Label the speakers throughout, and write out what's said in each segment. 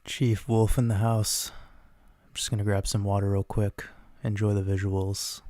Speaker 1: Chief Wolf in the house. I'm just gonna grab some water real quick. Enjoy the visuals.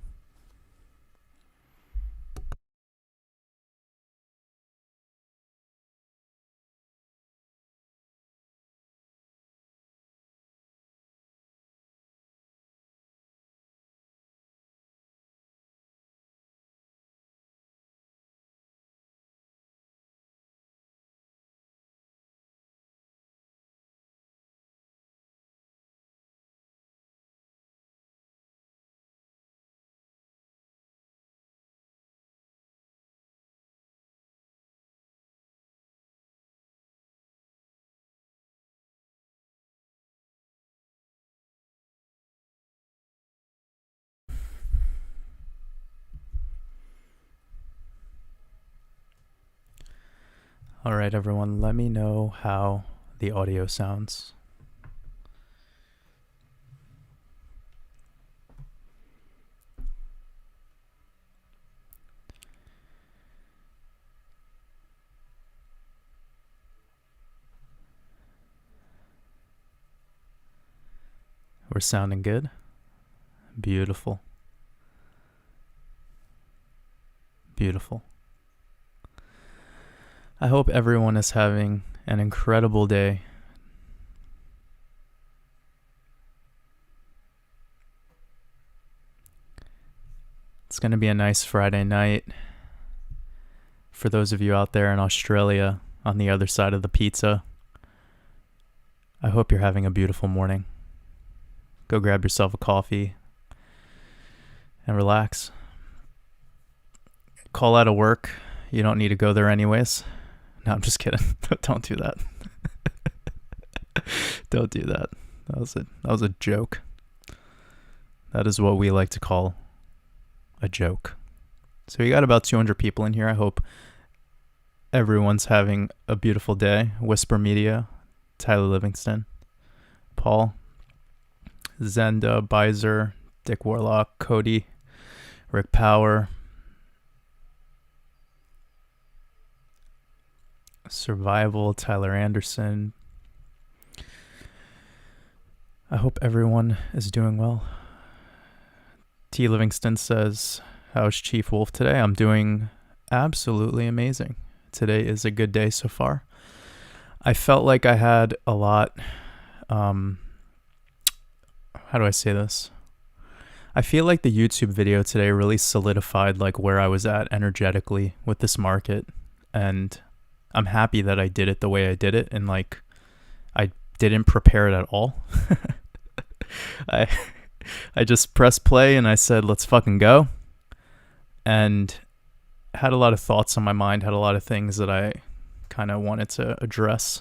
Speaker 1: Alright everyone, let me know how the audio sounds. We're sounding good? Beautiful. Beautiful. I hope everyone is having an incredible day. It's going to be a nice Friday night. For those of you out there in Australia on the other side of the pizza, I hope you're having a beautiful morning. Go grab yourself a coffee and relax. Call out of work. You don't need to go there anyways. No, I'm just kidding. Don't do that. Don't do that. That was a joke. That is what we like to call a joke. So we got about 200 people in here. I hope everyone's having a beautiful day. Whisper Media, Tyler Livingston, Paul, Zenda, Bizer, Dick Warlock, Cody, Rick Power, Survival, Tyler Anderson. I hope everyone is doing well. T. Livingston says, how's Chief Wolf today? I'm doing absolutely amazing. Today is a good day so far. I felt like I had a lot, how do I say this? I feel like the YouTube video today really solidified like where I was at energetically with this market, and I'm happy that I did it the way I did it, and like I didn't prepare it at all. I just pressed play and I said, let's fucking go. And had a lot of thoughts on my mind, had a lot of things that I kind of wanted to address.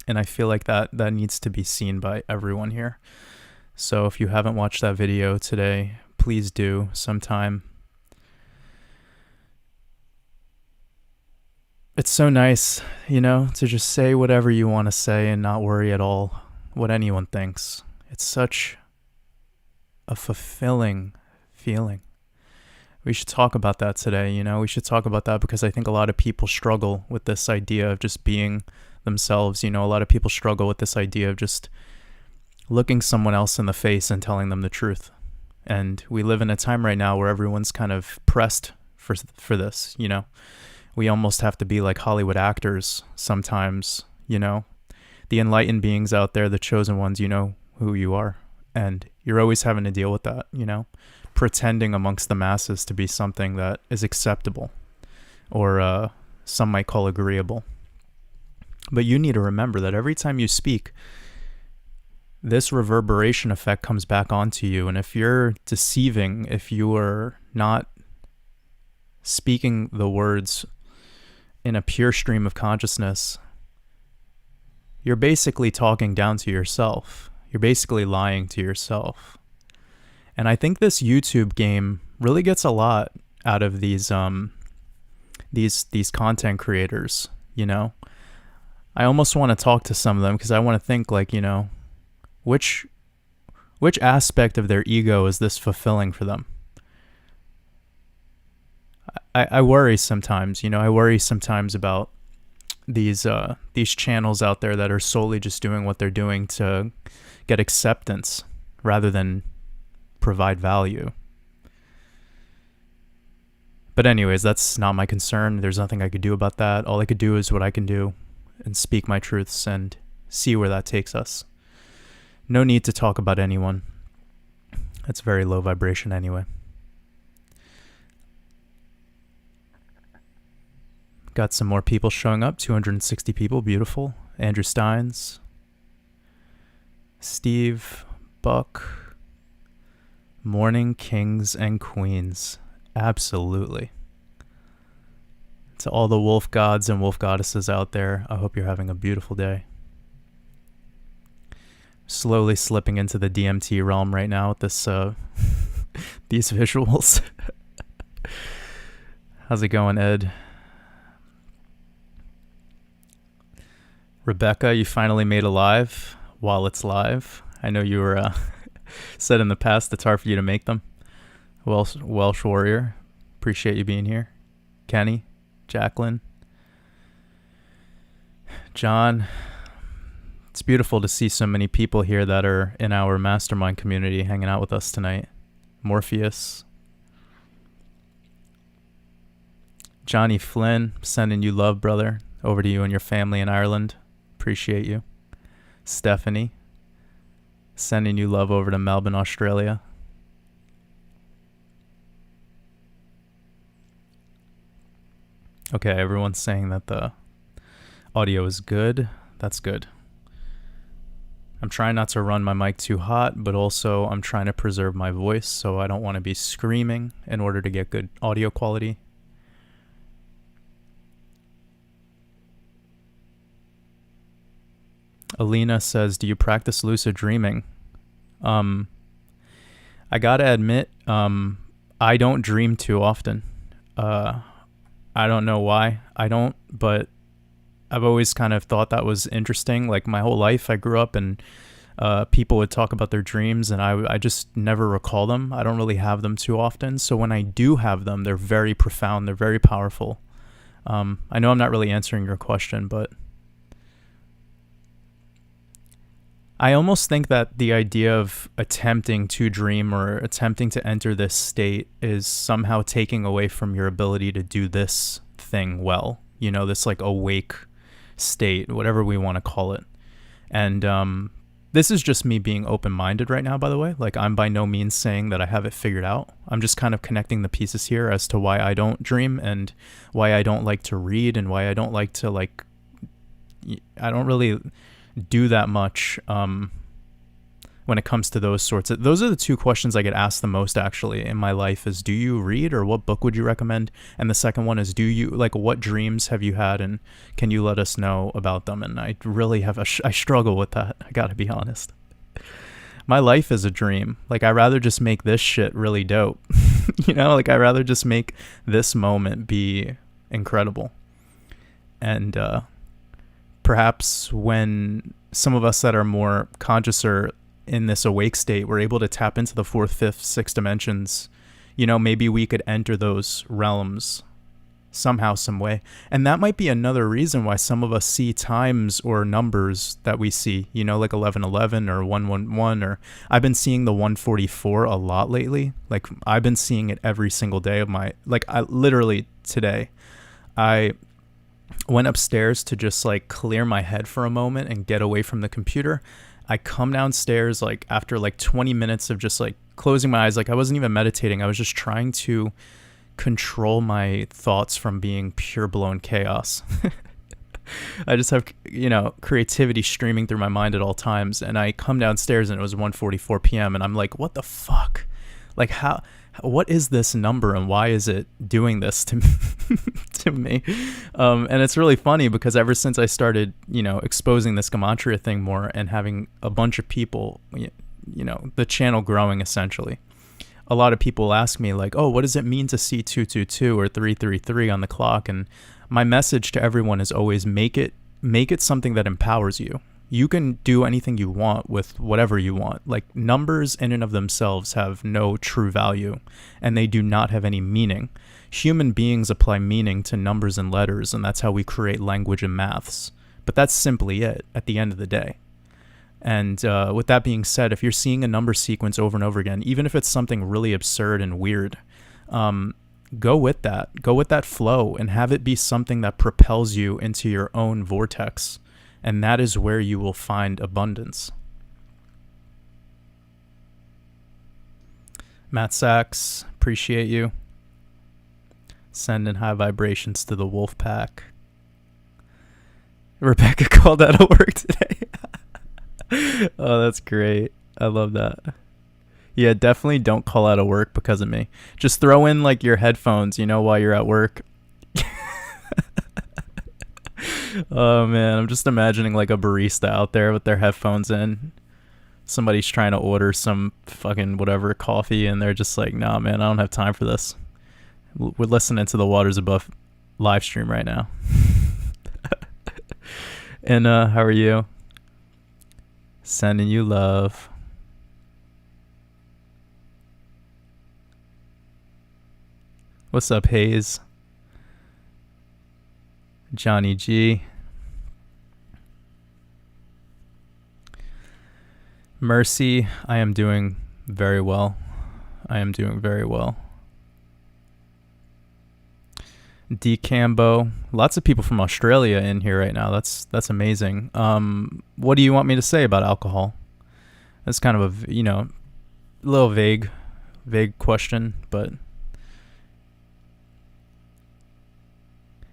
Speaker 1: And I feel like that needs to be seen by everyone here. So if you haven't watched that video today, please do sometime. It's so nice, to just say whatever you want to say and not worry at all what anyone thinks. It's such a fulfilling feeling. We should talk about that today, We should talk about that because I think a lot of people struggle with this idea of just being themselves. A lot of people struggle with this idea of just looking someone else in the face and telling them the truth. And we live in a time right now where everyone's kind of pressed for this, We almost have to be like Hollywood actors sometimes, The enlightened beings out there, the chosen ones, you know who you are. And you're always having to deal with that, Pretending amongst the masses to be something that is acceptable or some might call agreeable. But you need to remember that every time you speak, this reverberation effect comes back onto you. And if you're deceiving, if you are not speaking the words in a pure stream of consciousness, you're basically talking down to yourself. You're basically lying to yourself. And I think this YouTube game really gets a lot out of these content creators, I almost want to talk to some of them because I want to think like, which aspect of their ego is this fulfilling for them? I worry sometimes, I worry sometimes about these channels out there that are solely just doing what they're doing to get acceptance rather than provide value. But anyways, that's not my concern. There's nothing I could do about that. All I could do is what I can do and speak my truths and see where that takes us. No need to talk about anyone. That's very low vibration anyway. Got some more people showing up. 260 people. Beautiful. Andrew Steins. Steve. Buck. Morning kings and queens. Absolutely. To all the wolf gods and wolf goddesses out there, I hope you're having a beautiful day. Slowly slipping into the DMT realm right now with this these visuals. How's it going, Ed? Rebecca, you finally made a live while it's live. I know you were said in the past it's hard for you to make them. Welsh Warrior, appreciate you being here. Kenny, Jacqueline, John. It's beautiful to see so many people here that are in our mastermind community hanging out with us tonight. Morpheus. Johnny Flynn, sending you love, brother. Over to you and your family in Ireland. Appreciate you. Stephanie, sending you love over to Melbourne, Australia. Okay, everyone's saying that the audio is good. That's good. I'm trying not to run my mic too hot, but also I'm trying to preserve my voice, so I don't want to be screaming in order to get good audio quality. Alina says, do you practice lucid dreaming? I gotta admit, I don't dream too often. I don't know why I don't, but I've always kind of thought that was interesting. Like my whole life I grew up and people would talk about their dreams and I just never recall them. I don't really have them too often. So when I do have them, they're very profound. They're very powerful. I know I'm not really answering your question, but I almost think that the idea of attempting to dream or attempting to enter this state is somehow taking away from your ability to do this thing well. You know, this like awake state, whatever we want to call it. And this is just me being open-minded right now, by the way. Like I'm by no means saying that I have it figured out. I'm just kind of connecting the pieces here as to why I don't dream and why I don't like to read and why I don't like to I don't really do that much when it comes to those sorts of, those are the two questions I get asked the most actually in my life is, do you read or what book would you recommend? And the second one is, do you what dreams have you had and can you let us know about them? And I really have I struggle with that. I gotta be honest. My life is a dream. Like I rather just make this shit really dope. You know, like I rather just make this moment be incredible. And perhaps when some of us that are more conscious or in this awake state, we're able to tap into the fourth, fifth, sixth dimensions, you know, maybe we could enter those realms somehow, some way. And that might be another reason why some of us see times or numbers that we see, you know, like 1111 or 111, or I've been seeing the 144 a lot lately. Like I've been seeing it every single day of my, I literally today, I went upstairs to just clear my head for a moment and get away from the computer. I come downstairs after 20 minutes of just closing my eyes. I wasn't even meditating. I was just trying to control my thoughts from being pure blown chaos. I just have, creativity streaming through my mind at all times. And I come downstairs and it was 1:44 p.m. and I'm like, what the fuck? What is this number and why is it doing this to me? to me? And it's really funny because ever since I started, exposing this Gematria thing more and having a bunch of people, the channel growing essentially, a lot of people ask me oh, what does it mean to see 222 or 333 on the clock? And my message to everyone is always make it something that empowers you. You can do anything you want with whatever you want. Like, numbers in and of themselves have no true value, and they do not have any meaning. Human beings apply meaning to numbers and letters, and that's how we create language and maths. But that's simply it at the end of the day. And with that being said, if you're seeing a number sequence over and over again, even if it's something really absurd and weird, go with that. Go with that flow and have it be something that propels you into your own vortex. And that is where you will find abundance. Matt Sachs, appreciate you. Sending high vibrations to the wolf pack. Rebecca called out of work today. Oh, that's great. I love that. Yeah, definitely don't call out of work because of me. Just throw in like your headphones, while you're at work. Oh man, I'm just imagining like a barista out there with their headphones in. Somebody's trying to order some fucking whatever coffee and they're just like, nah man, I don't have time for this. We're listening to the WatersAbove live stream right now. And how are you? Sending you love. What's up, Hayes? Johnny G. Mercy, I am doing very well. I am doing very well. Decambo, lots of people from Australia in here right now. That's amazing. What do you want me to say about alcohol? That's kind of a little vague question, but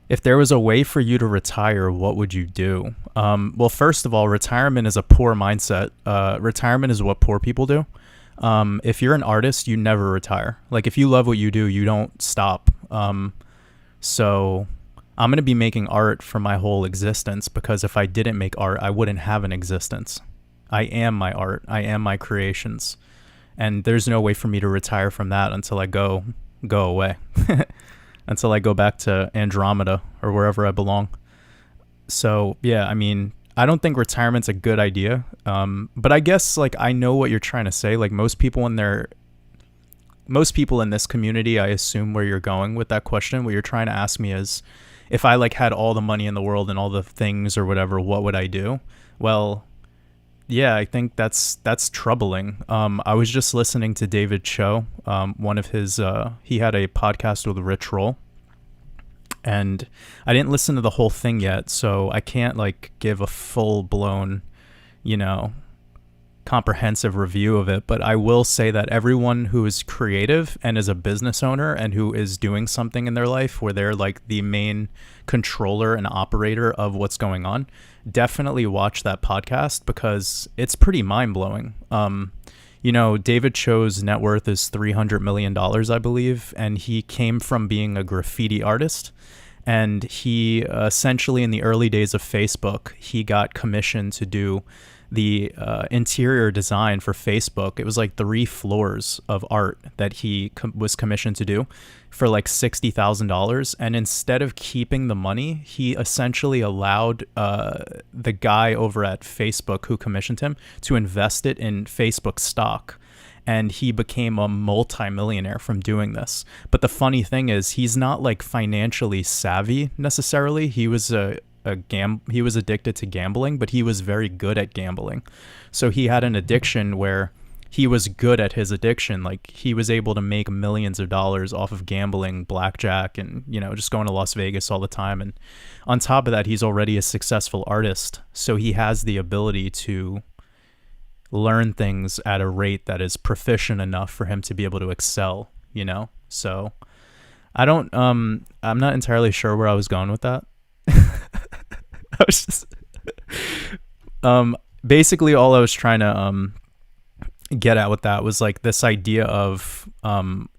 Speaker 1: if there was a way for you to retire, what would you do? Well, first of all, retirement is a poor mindset. Retirement is what poor people do. If you're an artist, you never retire. Like, if you love what you do, you don't stop. So I'm going to be making art for my whole existence, because if I didn't make art, I wouldn't have an existence. I am my art. I am my creations. And there's no way for me to retire from that until I go away. Until I go back to Andromeda or wherever I belong. So, yeah, I mean, I don't think retirement's a good idea. But I guess, like, I know what you're trying to say. Like, most people in this community, I assume where you're going with that question. What you're trying to ask me is, if I, like, had all the money in the world and all the things or whatever, what would I do? Well, yeah, I think that's troubling. I was just listening to David Cho. One of his, he had a podcast with Rich Roll, and I didn't listen to the whole thing yet, so I can't like give a full blown, comprehensive review of it. But I will say that everyone who is creative and is a business owner and who is doing something in their life where they're like the main controller and operator of what's going on, definitely watch that podcast, because it's pretty mind-blowing. David Cho's net worth is $300 million, I believe, and he came from being a graffiti artist. And he essentially, in the early days of Facebook, he got commissioned to do the interior design for Facebook. It was like 3 floors of art that he was commissioned to do for like $60,000. And instead of keeping the money, he essentially allowed the guy over at Facebook who commissioned him to invest it in Facebook stock. And he became a multimillionaire from doing this. But the funny thing is, he's not like financially savvy necessarily. He was he was addicted to gambling, but he was very good at gambling. So he had an addiction where he was good at his addiction. Like, he was able to make millions of dollars off of gambling, blackjack, and, just going to Las Vegas all the time. And on top of that, he's already a successful artist. So he has the ability to learn things at a rate that is proficient enough for him to be able to excel, So I'm not entirely sure where I was going with that. I was just basically all I was trying to get at with that was like this idea of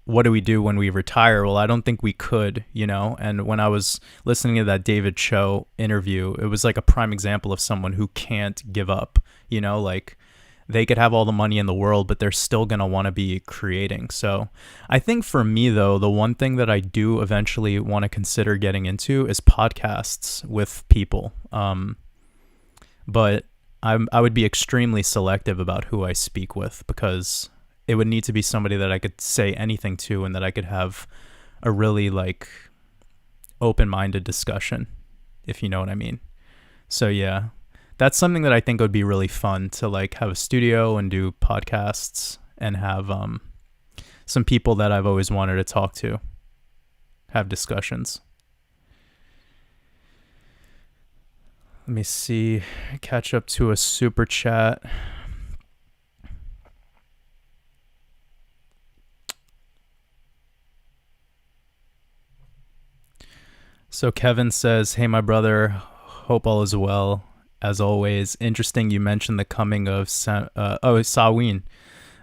Speaker 1: what do we do when we retire? Well, I don't think we could, and when I was listening to that David Cho interview, it was like a prime example of someone who can't give up, like they could have all the money in the world, but they're still going to want to be creating. So I think for me, though, the one thing that I do eventually want to consider getting into is podcasts with people. But I would be extremely selective about who I speak with, because it would need to be somebody that I could say anything to and that I could have a really like open-minded discussion, if you know what I mean. So yeah, that's something that I think would be really fun, to like have a studio and do podcasts and have some people that I've always wanted to talk to, have discussions. Let me see, catch up to a super chat. So Kevin says, hey, my brother, hope all is well. As always, interesting you mentioned the coming of Samhain,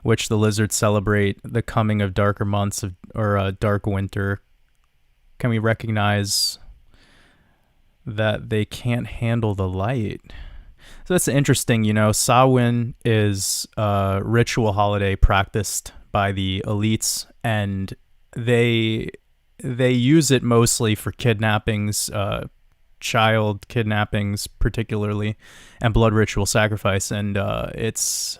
Speaker 1: which the lizards celebrate the coming of darker months or dark winter. Can we recognize that they can't handle the light? So that's interesting. Samhain is a ritual holiday practiced by the elites, and they use it mostly for kidnappings, child kidnappings particularly, and blood ritual sacrifice. And it's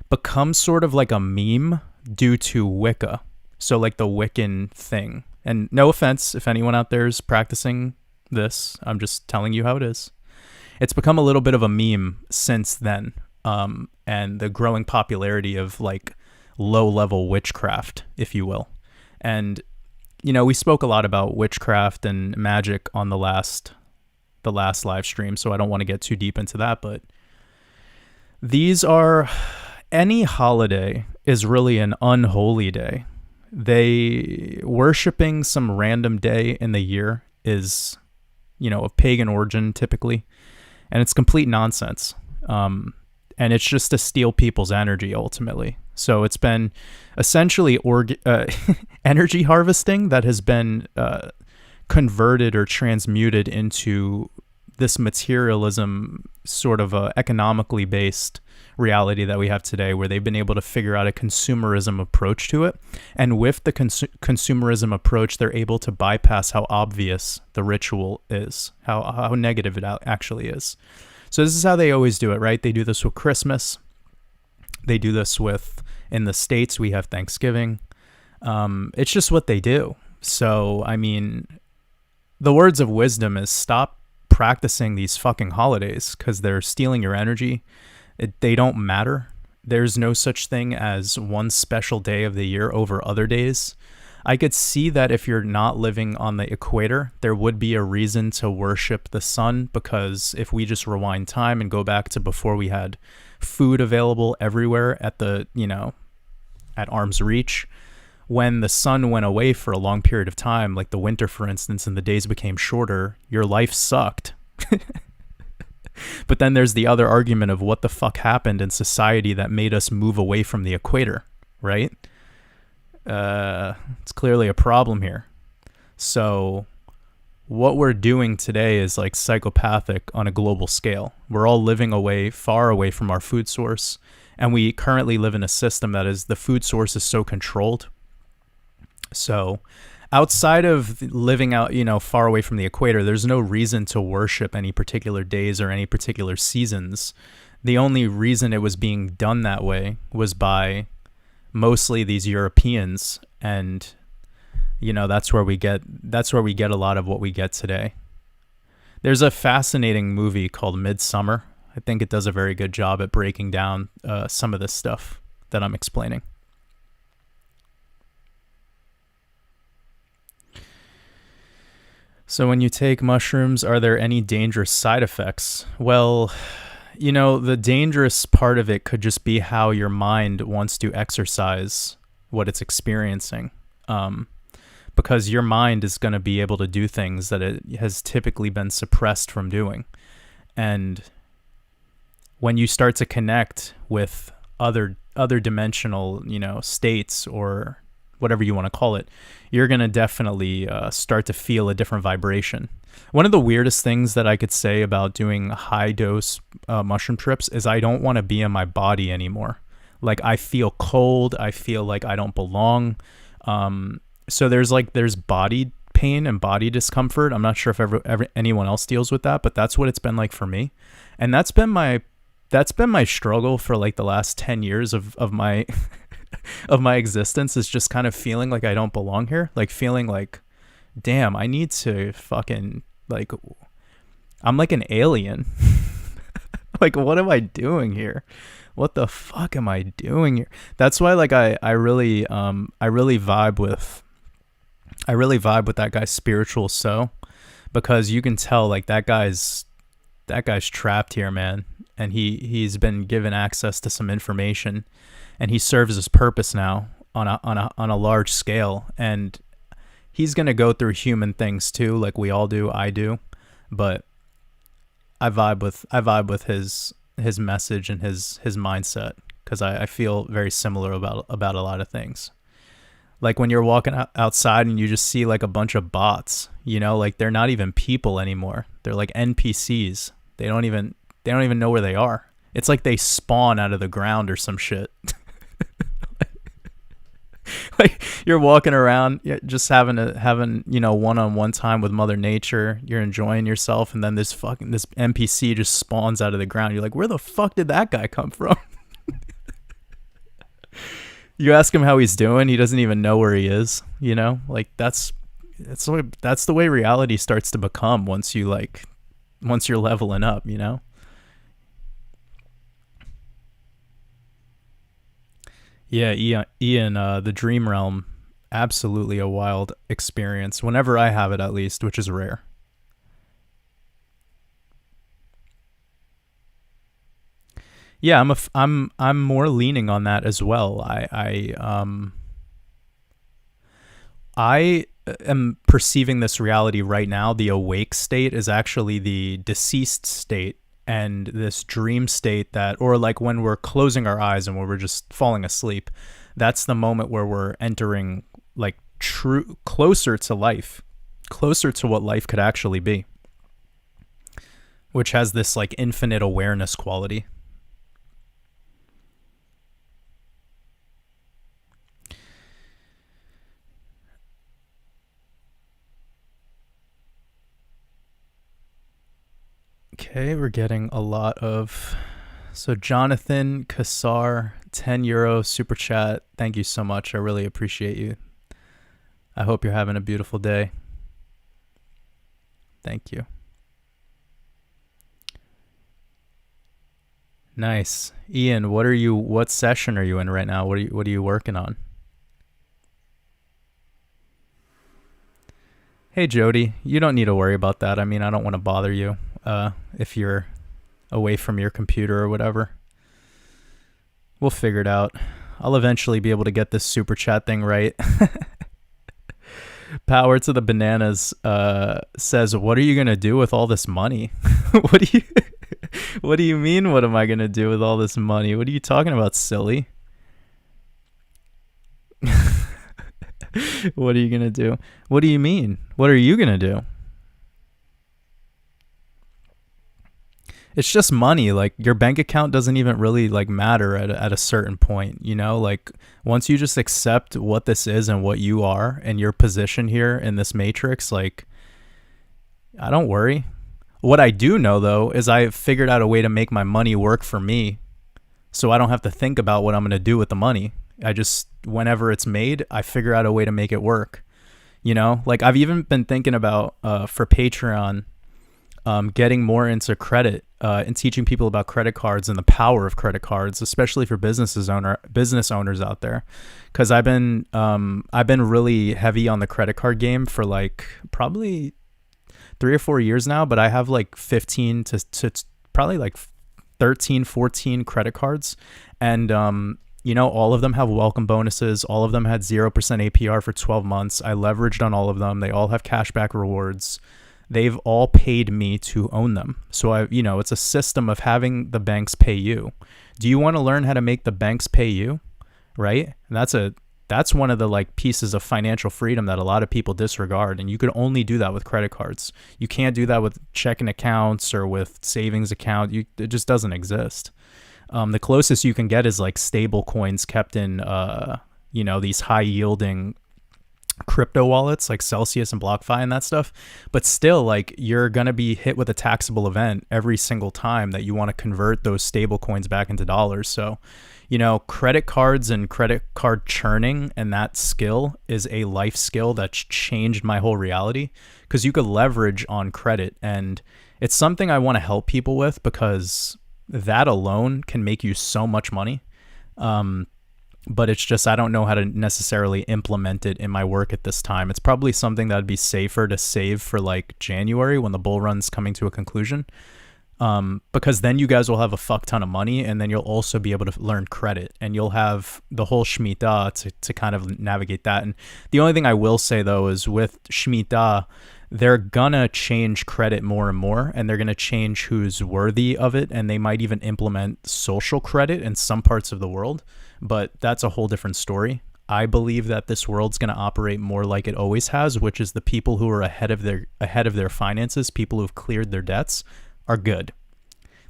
Speaker 1: become sort of like a meme due to Wicca. So like the Wiccan thing. And no offense if anyone out there is practicing this, I'm just telling you how it is. It's become a little bit of a meme since then. And the growing popularity of like low-level witchcraft, if you will. And we spoke a lot about witchcraft and magic on the last live stream, so I don't want to get too deep into that, but any holiday is really an unholy day. They worshiping some random day in the year is, of pagan origin typically, and it's complete nonsense. And it's just to steal people's energy ultimately. So it's been essentially energy harvesting that has been converted or transmuted into this materialism sort of economically based reality that we have today, where they've been able to figure out a consumerism approach to it. And with the consumerism approach, they're able to bypass how obvious the ritual is, how negative it actually is. So this is how they always do it, right? They do this with Christmas. They do this in the States, we have Thanksgiving. It's just what they do. So, I mean, the words of wisdom is stop practicing these fucking holidays because they're stealing your energy. They don't matter. There's no such thing as one special day of the year over other days. I could see that if you're not living on the equator, there would be a reason to worship the sun, because if we just rewind time and go back to before we had food available everywhere at at arm's reach, when the sun went away for a long period of time, like the winter, for instance, and the days became shorter, your life sucked. But then there's the other argument of what the fuck happened in society that made us move away from the equator, right? It's clearly a problem here. So what we're doing today is like psychopathic on a global scale. We're all living far away from our food source. And we currently live in a system that is, the food source is so controlled. So outside of living out, far away from the equator, there's no reason to worship any particular days or any particular seasons. The only reason it was being done that way was by mostly these Europeans, and that's where we get a lot of what we get today. There's a fascinating movie called Midsummer. I think it does a very good job at breaking down some of this stuff that I'm explaining. So when you take mushrooms, are there any dangerous side effects? Well, the dangerous part of it could just be how your mind wants to exercise what it's experiencing. Because your mind is going to be able to do things that it has typically been suppressed from doing. And when you start to connect with other dimensional, states or whatever you want to call it, you're going to definitely start to feel a different vibration. One of the weirdest things that I could say about doing high dose mushroom trips is I don't want to be in my body anymore. Like I feel cold. I feel like I don't belong. So there's body pain and body discomfort. I'm not sure if ever anyone else deals with that, but that's what it's been like for me. And that's been that's been my struggle for like the last 10 years of my of my existence, is just kind of feeling like I don't belong here, like feeling like, damn, I need to fucking, like, I'm like an alien. Like, what am I doing here? What the fuck am I doing here? That's why, like, I really vibe with that guy's spiritual so, because you can tell like that guy's trapped here, man, and he's been given access to some information, and he serves his purpose now on a large scale, and he's gonna go through human things too, like we all do. I do, but I vibe with his message and his mindset, because I feel very similar about a lot of things. Like when you're walking outside and you just see like a bunch of bots, you know, like they're not even people anymore. They're like NPCs. They don't even know where they are. It's like they spawn out of the ground or some shit. Like you're walking around just having one-on-one time with Mother Nature. You're enjoying yourself, and then this NPC just spawns out of the ground. You're like, where the fuck did that guy come from? You ask him how he's doing, he doesn't even know where he is, you know? Like that's the way reality starts to become once you're leveling up, you know? Yeah, Ian, the dream realm, absolutely a wild experience. Whenever I have it, at least, which is rare. Yeah, I'm more leaning on that as well. I am perceiving this reality right now. The awake state is actually the deceased state, and this dream state that, or like when we're closing our eyes and when we're just falling asleep, that's the moment where we're entering like true, closer to life, closer to what life could actually be, which has this like infinite awareness quality. Okay, we're getting a lot of... So Jonathan Kassar, €10 super chat. Thank you so much. I really appreciate you. I hope you're having a beautiful day. Thank you. Nice. Ian, what session are you in right now? What are you working on? Hey Jody, you don't need to worry about that. I mean, I don't want to bother you if you're away from your computer or whatever. We'll figure it out. I'll eventually be able to get this super chat thing right. Power to the Bananas says, what are you going to do with all this money? What do you mean, what am I going to do with all this money? What are you talking about, silly? What are you going to do? What do you mean? What are you going to do? It's just money. Like your bank account doesn't even really like matter at a certain point, you know? Like once you just accept what this is and what you are and your position here in this matrix, like I don't worry. What I do know though is I've figured out a way to make my money work for me, so I don't have to think about what I'm going to do with the money. I just, whenever it's made, I figure out a way to make it work. You know, like I've even been thinking about for Patreon, getting more into credit and teaching people about credit cards and the power of credit cards, especially for business owners out there. Because I've been really heavy on the credit card game for like probably 3 or 4 years now, but I have like 15 to probably like 13, 14 credit cards, and you know, all of them have welcome bonuses. All of them had 0% APR for 12 months. I leveraged on all of them. They all have cashback rewards. They've all paid me to own them. So it's a system of having the banks pay you. Do you want to learn how to make the banks pay you? Right? And that's one of the like pieces of financial freedom that a lot of people disregard. And you could only do that with credit cards. You can't do that with checking accounts or with savings account. It just doesn't exist. The closest you can get is like stable coins kept in, these high yielding crypto wallets like Celsius and BlockFi and that stuff. But still, like, you're going to be hit with a taxable event every single time that you want to convert those stable coins back into dollars. So, you know, credit cards and credit card churning and that skill is a life skill that's changed my whole reality, because you could leverage on credit. And it's something I want to help people with, because that alone can make you so much money. But it's just, I don't know how to necessarily implement it in my work at this time. It's probably something that'd be safer to save for like January when the bull run's coming to a conclusion. Because then you guys will have a fuck ton of money, and then you'll also be able to learn credit, and you'll have the whole Shemitah to kind of navigate that. And the only thing I will say though is with Shemitah, they're gonna change credit more and more, and they're gonna change who's worthy of it, and they might even implement social credit in some parts of the world, but that's a whole different story. I believe that this world's gonna operate more like it always has, which is the people who are ahead of their finances, people who've cleared their debts, are good.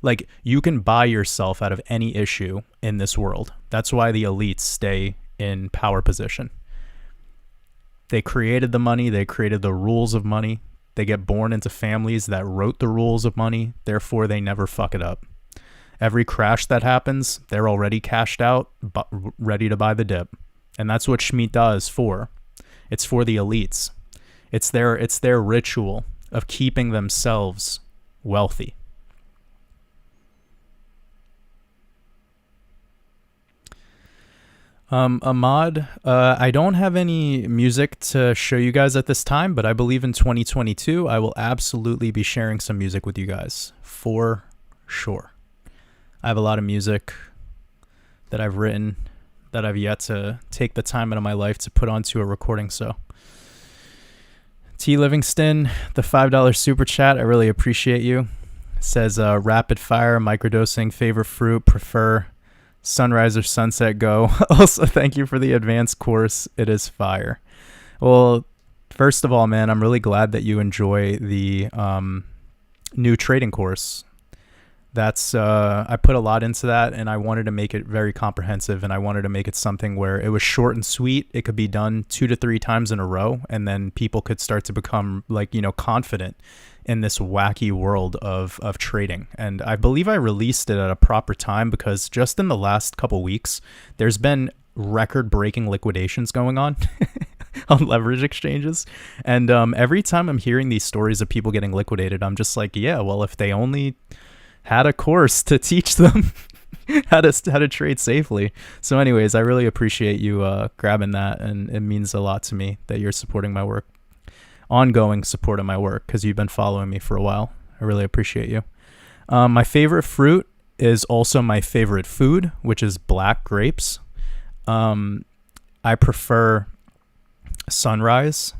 Speaker 1: Like, you can buy yourself out of any issue in this world. That's why the elites stay in power position. They created the money. They created the rules of money. They get born into families that wrote the rules of money. Therefore, they never fuck it up. Every crash that happens, they're already cashed out, ready to buy the dip. And that's what Shemitah is for. It's for the elites. It's their ritual of keeping themselves wealthy. Ahmad, I don't have any music to show you guys at this time, but I believe in 2022, I will absolutely be sharing some music with you guys, for sure. I have a lot of music that I've written that I've yet to take the time out of my life to put onto a recording. So T. Livingston, the $5 super chat, I really appreciate you. It says rapid fire, microdosing, favorite fruit, prefer sunrise or sunset, go. Also, thank you for the advanced course. It is fire. Well, first of all, man, I'm really glad that you enjoy the new trading course. That's I put a lot into that, and I wanted to make it very comprehensive, and I wanted to make it something where it was short and sweet. It could be done 2 to 3 times in a row, and then people could start to become, like, you know, confident in this wacky world of trading. And I believe I released it at a proper time, because just in the last couple weeks, there's been record-breaking liquidations going on on leverage exchanges. And every time I'm hearing these stories of people getting liquidated, I'm just like, yeah, well, if they only had a course to teach them how to trade safely. So anyways, I really appreciate you grabbing that, and it means a lot to me that you're supporting my work, ongoing support of my work, because you've been following me for a while. I really appreciate you. My favorite fruit is also my favorite food, which is black grapes. I prefer sunrise.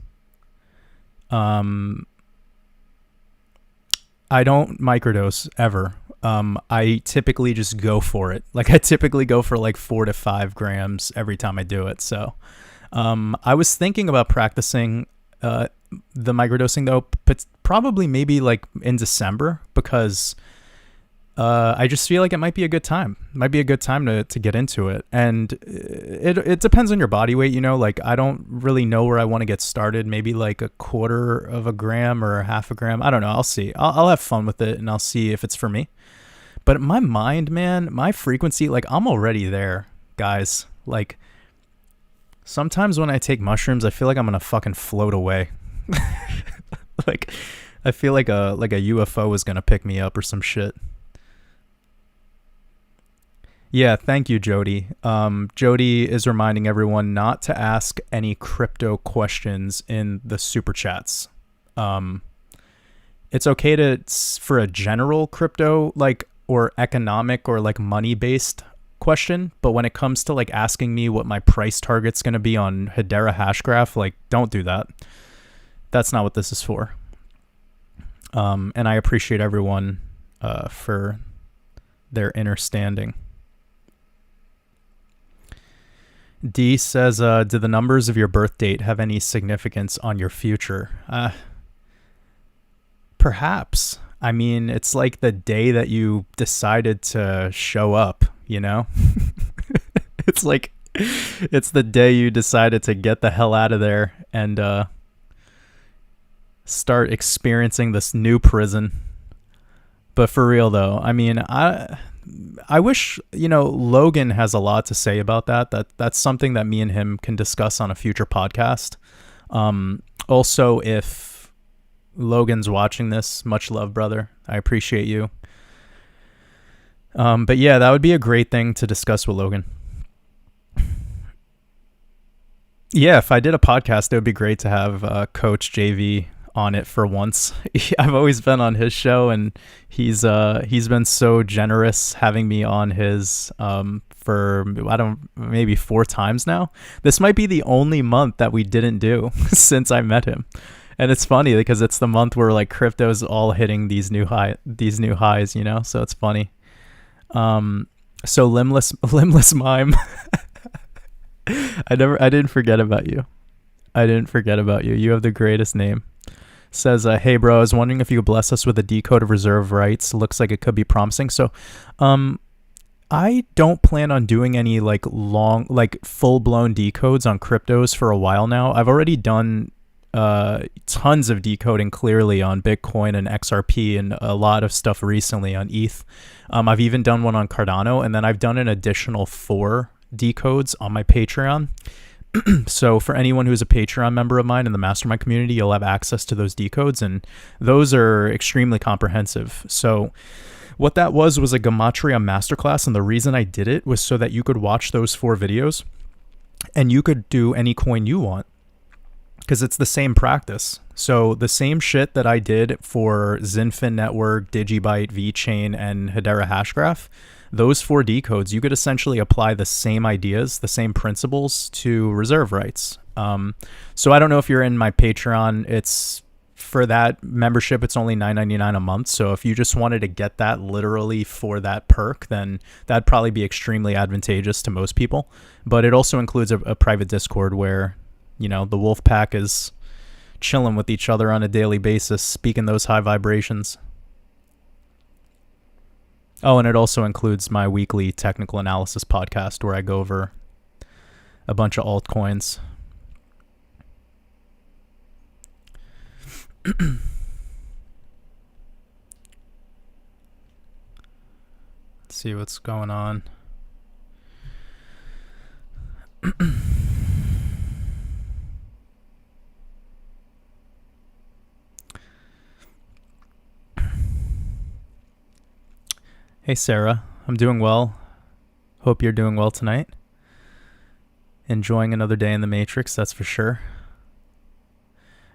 Speaker 1: I don't microdose ever. I typically just go for it. Like, I typically go for like 4 to 5 grams every time I do it. So I was thinking about practicing the microdosing though, but probably maybe like in December, because I just feel like it might be a good time. It might be a good time to get into it. And it depends on your body weight, you know, like I don't really know where I want to get started. Maybe like 1/4 of a gram or 1/2 a gram. I don't know. I'll see. I'll have fun with it, and I'll see if it's for me. But my mind, man, my frequency, like I'm already there, guys. Like sometimes when I take mushrooms, I feel like I'm going to fucking float away. Like I feel like a UFO is going to pick me up or some shit. Yeah, thank you, Jody. Jody is reminding everyone not to ask any crypto questions in the super chats. It's okay for a general crypto, like, or economic or like money-based question, but when it comes to like asking me what my price target's going to be on Hedera Hashgraph, like, don't do that. That's not what this is for. And I appreciate everyone for their understanding. D says, do the numbers of your birth date have any significance on your future? Perhaps. I mean, it's like the day that you decided to show up, you know? It's like, it's the day you decided to get the hell out of there and start experiencing this new prison. But for real though, I mean, I wish, Logan has a lot to say about that. That's something that me and him can discuss on a future podcast. Also, if Logan's watching this, much love, brother. I appreciate you. But yeah, that would be a great thing to discuss with Logan. Yeah, if I did a podcast, it would be great to have Coach JV on it for once. I've always been on his show, and he's been so generous having me on his for maybe 4 times now. This might be the only month that we didn't do since I met him. And it's funny because it's the month where like crypto's all hitting these new highs, so it's funny. So limbless mime. I didn't forget about you. You have the greatest name. Says, hey bro, I was wondering if you could bless us with a decode of reserve rights. Looks like it could be promising. So, I don't plan on doing any like long, like full blown decodes on cryptos for a while now. I've already done tons of decoding clearly on Bitcoin and XRP and a lot of stuff recently on ETH. I've even done one on Cardano, and then I've done an additional 4 decodes on my Patreon. So for anyone who's a Patreon member of mine in the Mastermind community, you'll have access to those decodes, and those are extremely comprehensive. So what that was a Gematria masterclass, and the reason I did it was so that you could watch those 4 videos and you could do any coin you want, because it's the same practice. So the same shit that I did for Zinfin Network, Digibyte, VeChain, and Hedera Hashgraph, those 4 decodes, you could essentially apply the same ideas, the same principles to reserve rights. So I don't know if you're in my Patreon. It's for that membership, it's only $9.99 a month. So if you just wanted to get that literally for that perk, then that'd probably be extremely advantageous to most people. But it also includes a private Discord where, the wolf pack is chilling with each other on a daily basis, speaking those high vibrations. Oh, and it also includes my weekly technical analysis podcast where I go over a bunch of altcoins. Let's see what's going on. Hey Sarah, I'm doing well. Hope you're doing well tonight. Enjoying another day in the Matrix, that's for sure.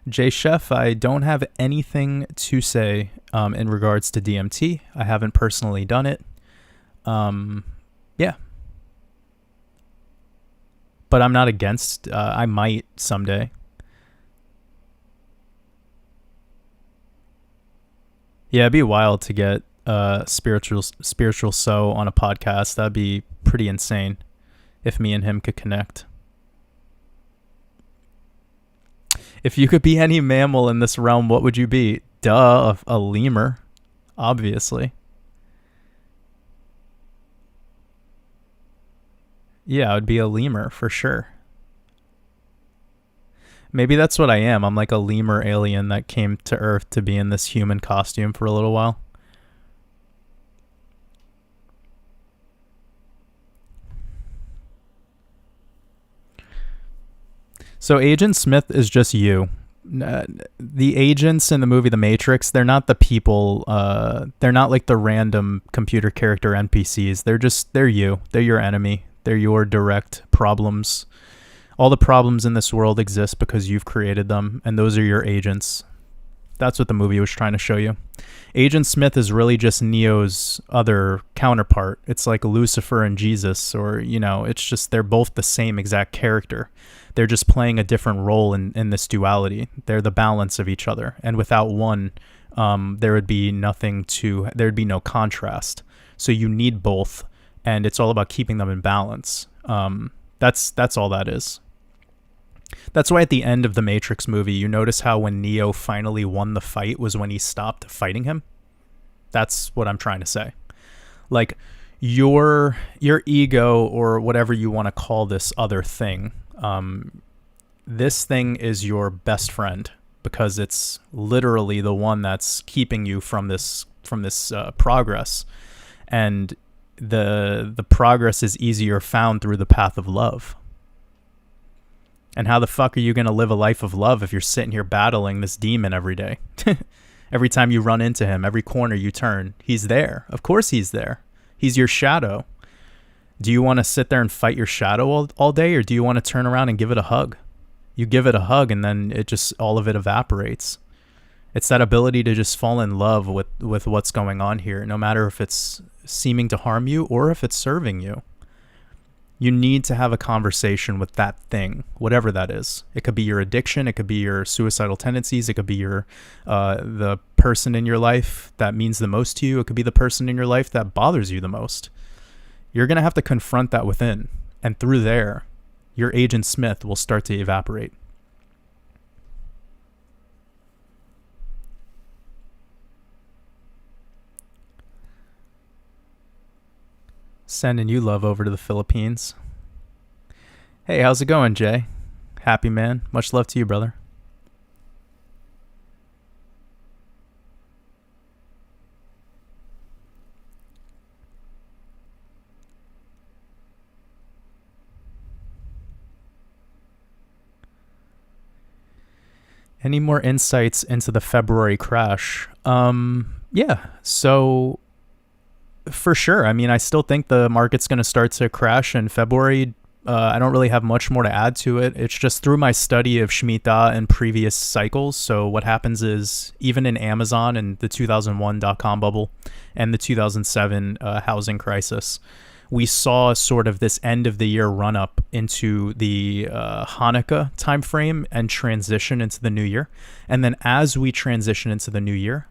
Speaker 1: Jay Chef, I don't have anything to say in regards to DMT. I haven't personally done it. Yeah. But I'm not against, I might someday. Yeah, it'd be wild to get spiritual so on a podcast. That'd be pretty insane if me and him could connect. If you could be any mammal in this realm, what would you be? Duh, a lemur, obviously. Yeah, I would be a lemur for sure. Maybe that's what I am. I'm like a lemur alien that came to Earth to be in this human costume for a little while. So Agent Smith is just you. The agents in the movie The Matrix, they're not the people. They're not like the random computer character NPCs. They're you. They're your enemy. They're your direct problems. All the problems in this world exist because you've created them, and those are your agents. That's what the movie was trying to show you. Agent Smith is really just Neo's other counterpart. It's like Lucifer and Jesus, or, it's just they're both the same exact character. They're just playing a different role in this duality. They're the balance of each other. And without one, there'd be no contrast. So you need both, and it's all about keeping them in balance. That's all that is. That's why at the end of the Matrix movie, you notice how when Neo finally won the fight was when he stopped fighting him. That's what I'm trying to say. Like, your ego, or whatever you want to call this other thing, this thing is your best friend because it's literally the one that's keeping you from this progress. And the progress is easier found through the path of love. And how the fuck are you going to live a life of love if you're sitting here battling this demon every day? Every time you run into him, every corner you turn, he's there. Of course he's there. He's your shadow. Do you want to sit there and fight your shadow all day, or do you want to turn around and give it a hug? You give it a hug and then all of it evaporates. It's that ability to just fall in love with what's going on here, no matter if it's seeming to harm you or if it's serving you. You need to have a conversation with that thing, whatever that is. It could be your addiction. It could be your suicidal tendencies. It could be the person in your life that means the most to you. It could be the person in your life that bothers you the most. You're going to have to confront that within. And through there, your Agent Smith will start to evaporate. Sending you love over to the Philippines. Hey, how's it going, Jay? Happy man. Much love to you, brother. Any more insights into the February crash? Yeah. So for sure. I mean, I still think the market's going to start to crash in February. I don't really have much more to add to it. It's just through my study of Shemitah and previous cycles. So what happens is, even in Amazon and the 2001 dot-com bubble and the 2007 housing crisis, we saw sort of this end of the year run up into the Hanukkah timeframe and transition into the new year. And then as we transition into the new year,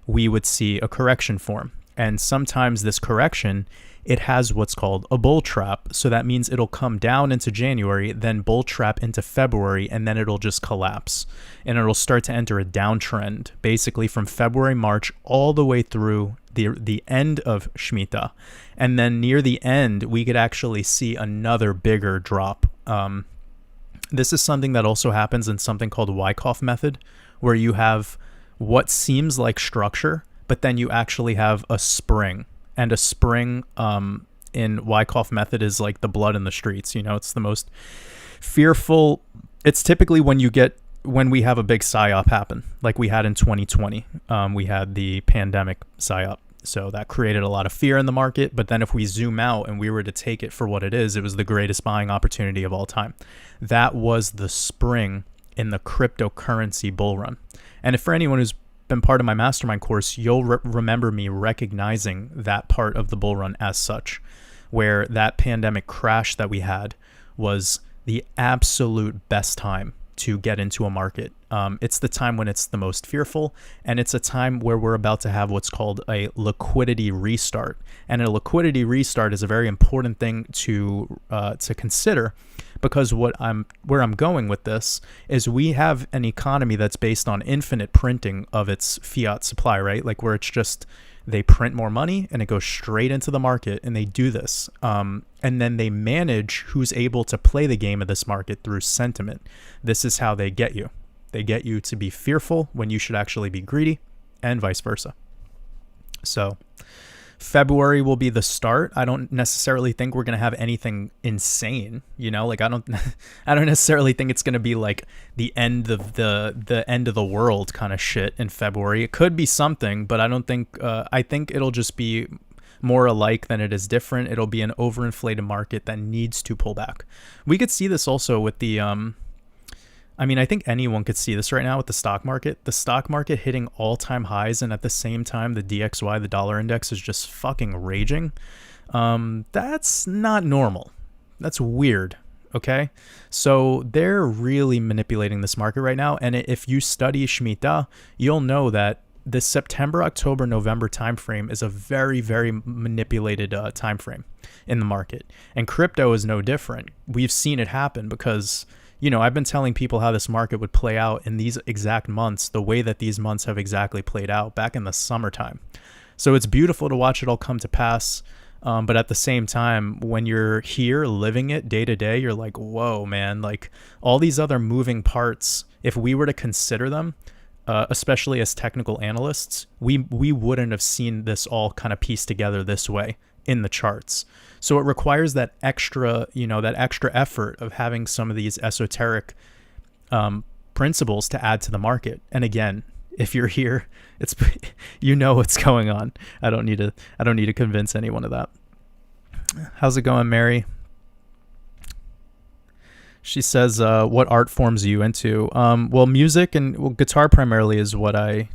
Speaker 1: we would see a correction form. And sometimes this correction, it has what's called a bull trap. So that means it'll come down into January, then bull trap into February, and then it'll just collapse. And it'll start to enter a downtrend, basically from February, March, all the way through the end of Shemitah. And then near the end, we could actually see another bigger drop. This is something that also happens in something called Wyckoff method, where you have what seems like structure, but then you actually have a spring. And a spring in Wyckoff method is like the blood in the streets. You know, it's the most fearful. It's typically when we have a big psyop happen, like we had in 2020. We had the pandemic psyop. So that created a lot of fear in the market. But then if we zoom out and we were to take it for what it is, it was the greatest buying opportunity of all time. That was the spring in the cryptocurrency bull run. And if for anyone who's been part of my mastermind course, you'll remember me recognizing that part of the bull run as such, where that pandemic crash that we had was the absolute best time to get into a market. It's the time when it's the most fearful, and it's a time where we're about to have what's called a liquidity restart. And a liquidity restart is a very important thing to consider, because where I'm going with this is we have an economy that's based on infinite printing of its fiat supply, right? Like where it's just they print more money and it goes straight into the market, and they do this. And then they manage who's able to play the game of this market through sentiment. This is how they get you. They get you to be fearful when you should actually be greedy, and vice versa. So February will be the start. I don't necessarily think we're going to have anything insane, you know, like I don't necessarily think it's going to be like the end of the end of the world kind of shit in February. It could be something, but I don't think, I think it'll just be more alike than it is different. It'll be an overinflated market that needs to pull back. We could see this also with the, I think anyone could see this right now with the stock market. The stock market hitting all-time highs, and at the same time, the DXY, the dollar index, is just fucking raging. That's not normal. That's weird, okay? So they're really manipulating this market right now, and if you study Shemitah, you'll know that the September, October, November timeframe is a very, very manipulated timeframe in the market. And crypto is no different. We've seen it happen because, you know, I've been telling people how this market would play out in these exact months, the way that these months have exactly played out back in the summertime. So it's beautiful to watch it all come to pass. But at the same time, when you're here living it day to day, you're like, whoa, man, like all these other moving parts, if we were to consider them, especially as technical analysts, we wouldn't have seen this all kind of pieced together this way in the charts. So it requires that extra, that extra effort of having some of these esoteric principles to add to the market. And again, if you're here, it's what's going on. I don't need to convince anyone of that. How's it going, Mary? She says, what art forms are you into? Well, music and guitar primarily is what I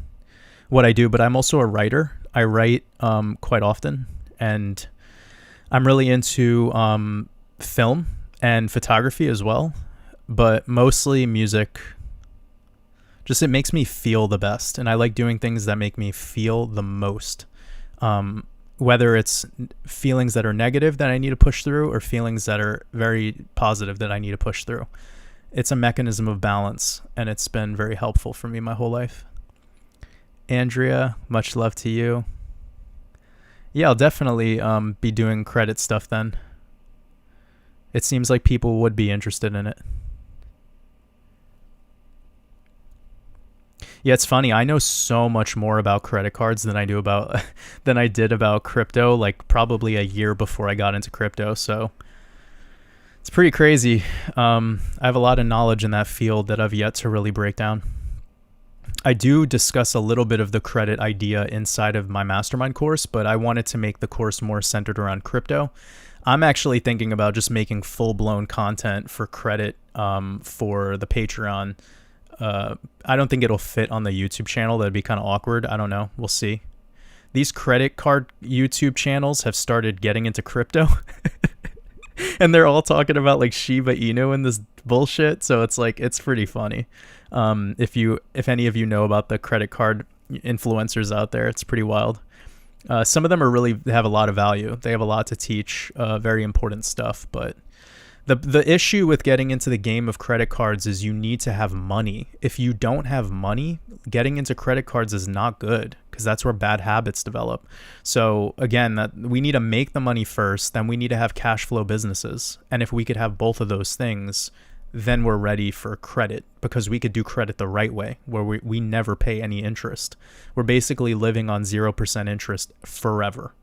Speaker 1: do, but I'm also a writer. I write quite often, and I'm really into film and photography as well, but mostly music. Just it makes me feel the best, and I like doing things that make me feel the most. Whether it's feelings that are negative that I need to push through or feelings that are very positive that I need to push through. It's a mechanism of balance, and it's been very helpful for me my whole life. Andrea, much love to you. Yeah, I'll definitely be doing credit stuff then. It seems like people would be interested in it. Yeah, it's funny. I know so much more about credit cards than I did about crypto, like probably a year before I got into crypto. So it's pretty crazy. I have a lot of knowledge in that field that I've yet to really break down. I do discuss a little bit of the credit idea inside of my mastermind course, but I wanted to make the course more centered around crypto. I'm actually thinking about just making full-blown content for credit for the Patreon. I don't think it'll fit on the YouTube channel. That'd be kind of awkward. I don't know. We'll see. These credit card YouTube channels have started getting into crypto. And they're all talking about like Shiba Inu and this bullshit. So it's like, it's pretty funny. If any of you know about the credit card influencers out there, it's pretty wild. Some of them have a lot of value. They have a lot to teach, very important stuff, but the issue with getting into the game of credit cards is you need to have money. If you don't have money, getting into credit cards is not good because that's where bad habits develop. So again, we need to make the money first, then we need to have cash flow businesses. And if we could have both of those things, then we're ready for credit because we could do credit the right way where we never pay any interest. We're basically living on 0% interest forever.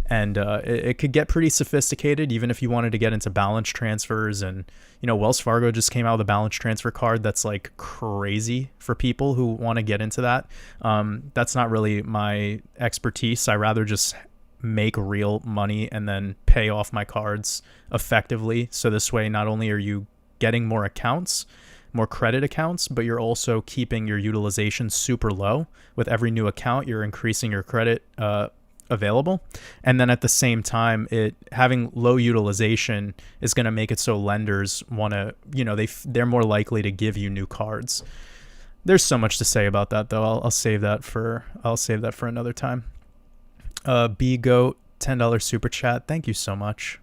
Speaker 1: And it could get pretty sophisticated even if you wanted to get into balance transfers. And, Wells Fargo just came out with a balance transfer card that's like crazy for people who want to get into that. That's not really my expertise. I rather just make real money and then pay off my cards effectively. So this way, not only are you getting more accounts, more credit accounts, but you're also keeping your utilization super low. With every new account, you're increasing your credit available, and then at the same time, having low utilization is going to make it so lenders want to, they're more likely to give you new cards. There's so much to say about that, though. I'll save that for another time. BGoat, $10 super chat. Thank you so much.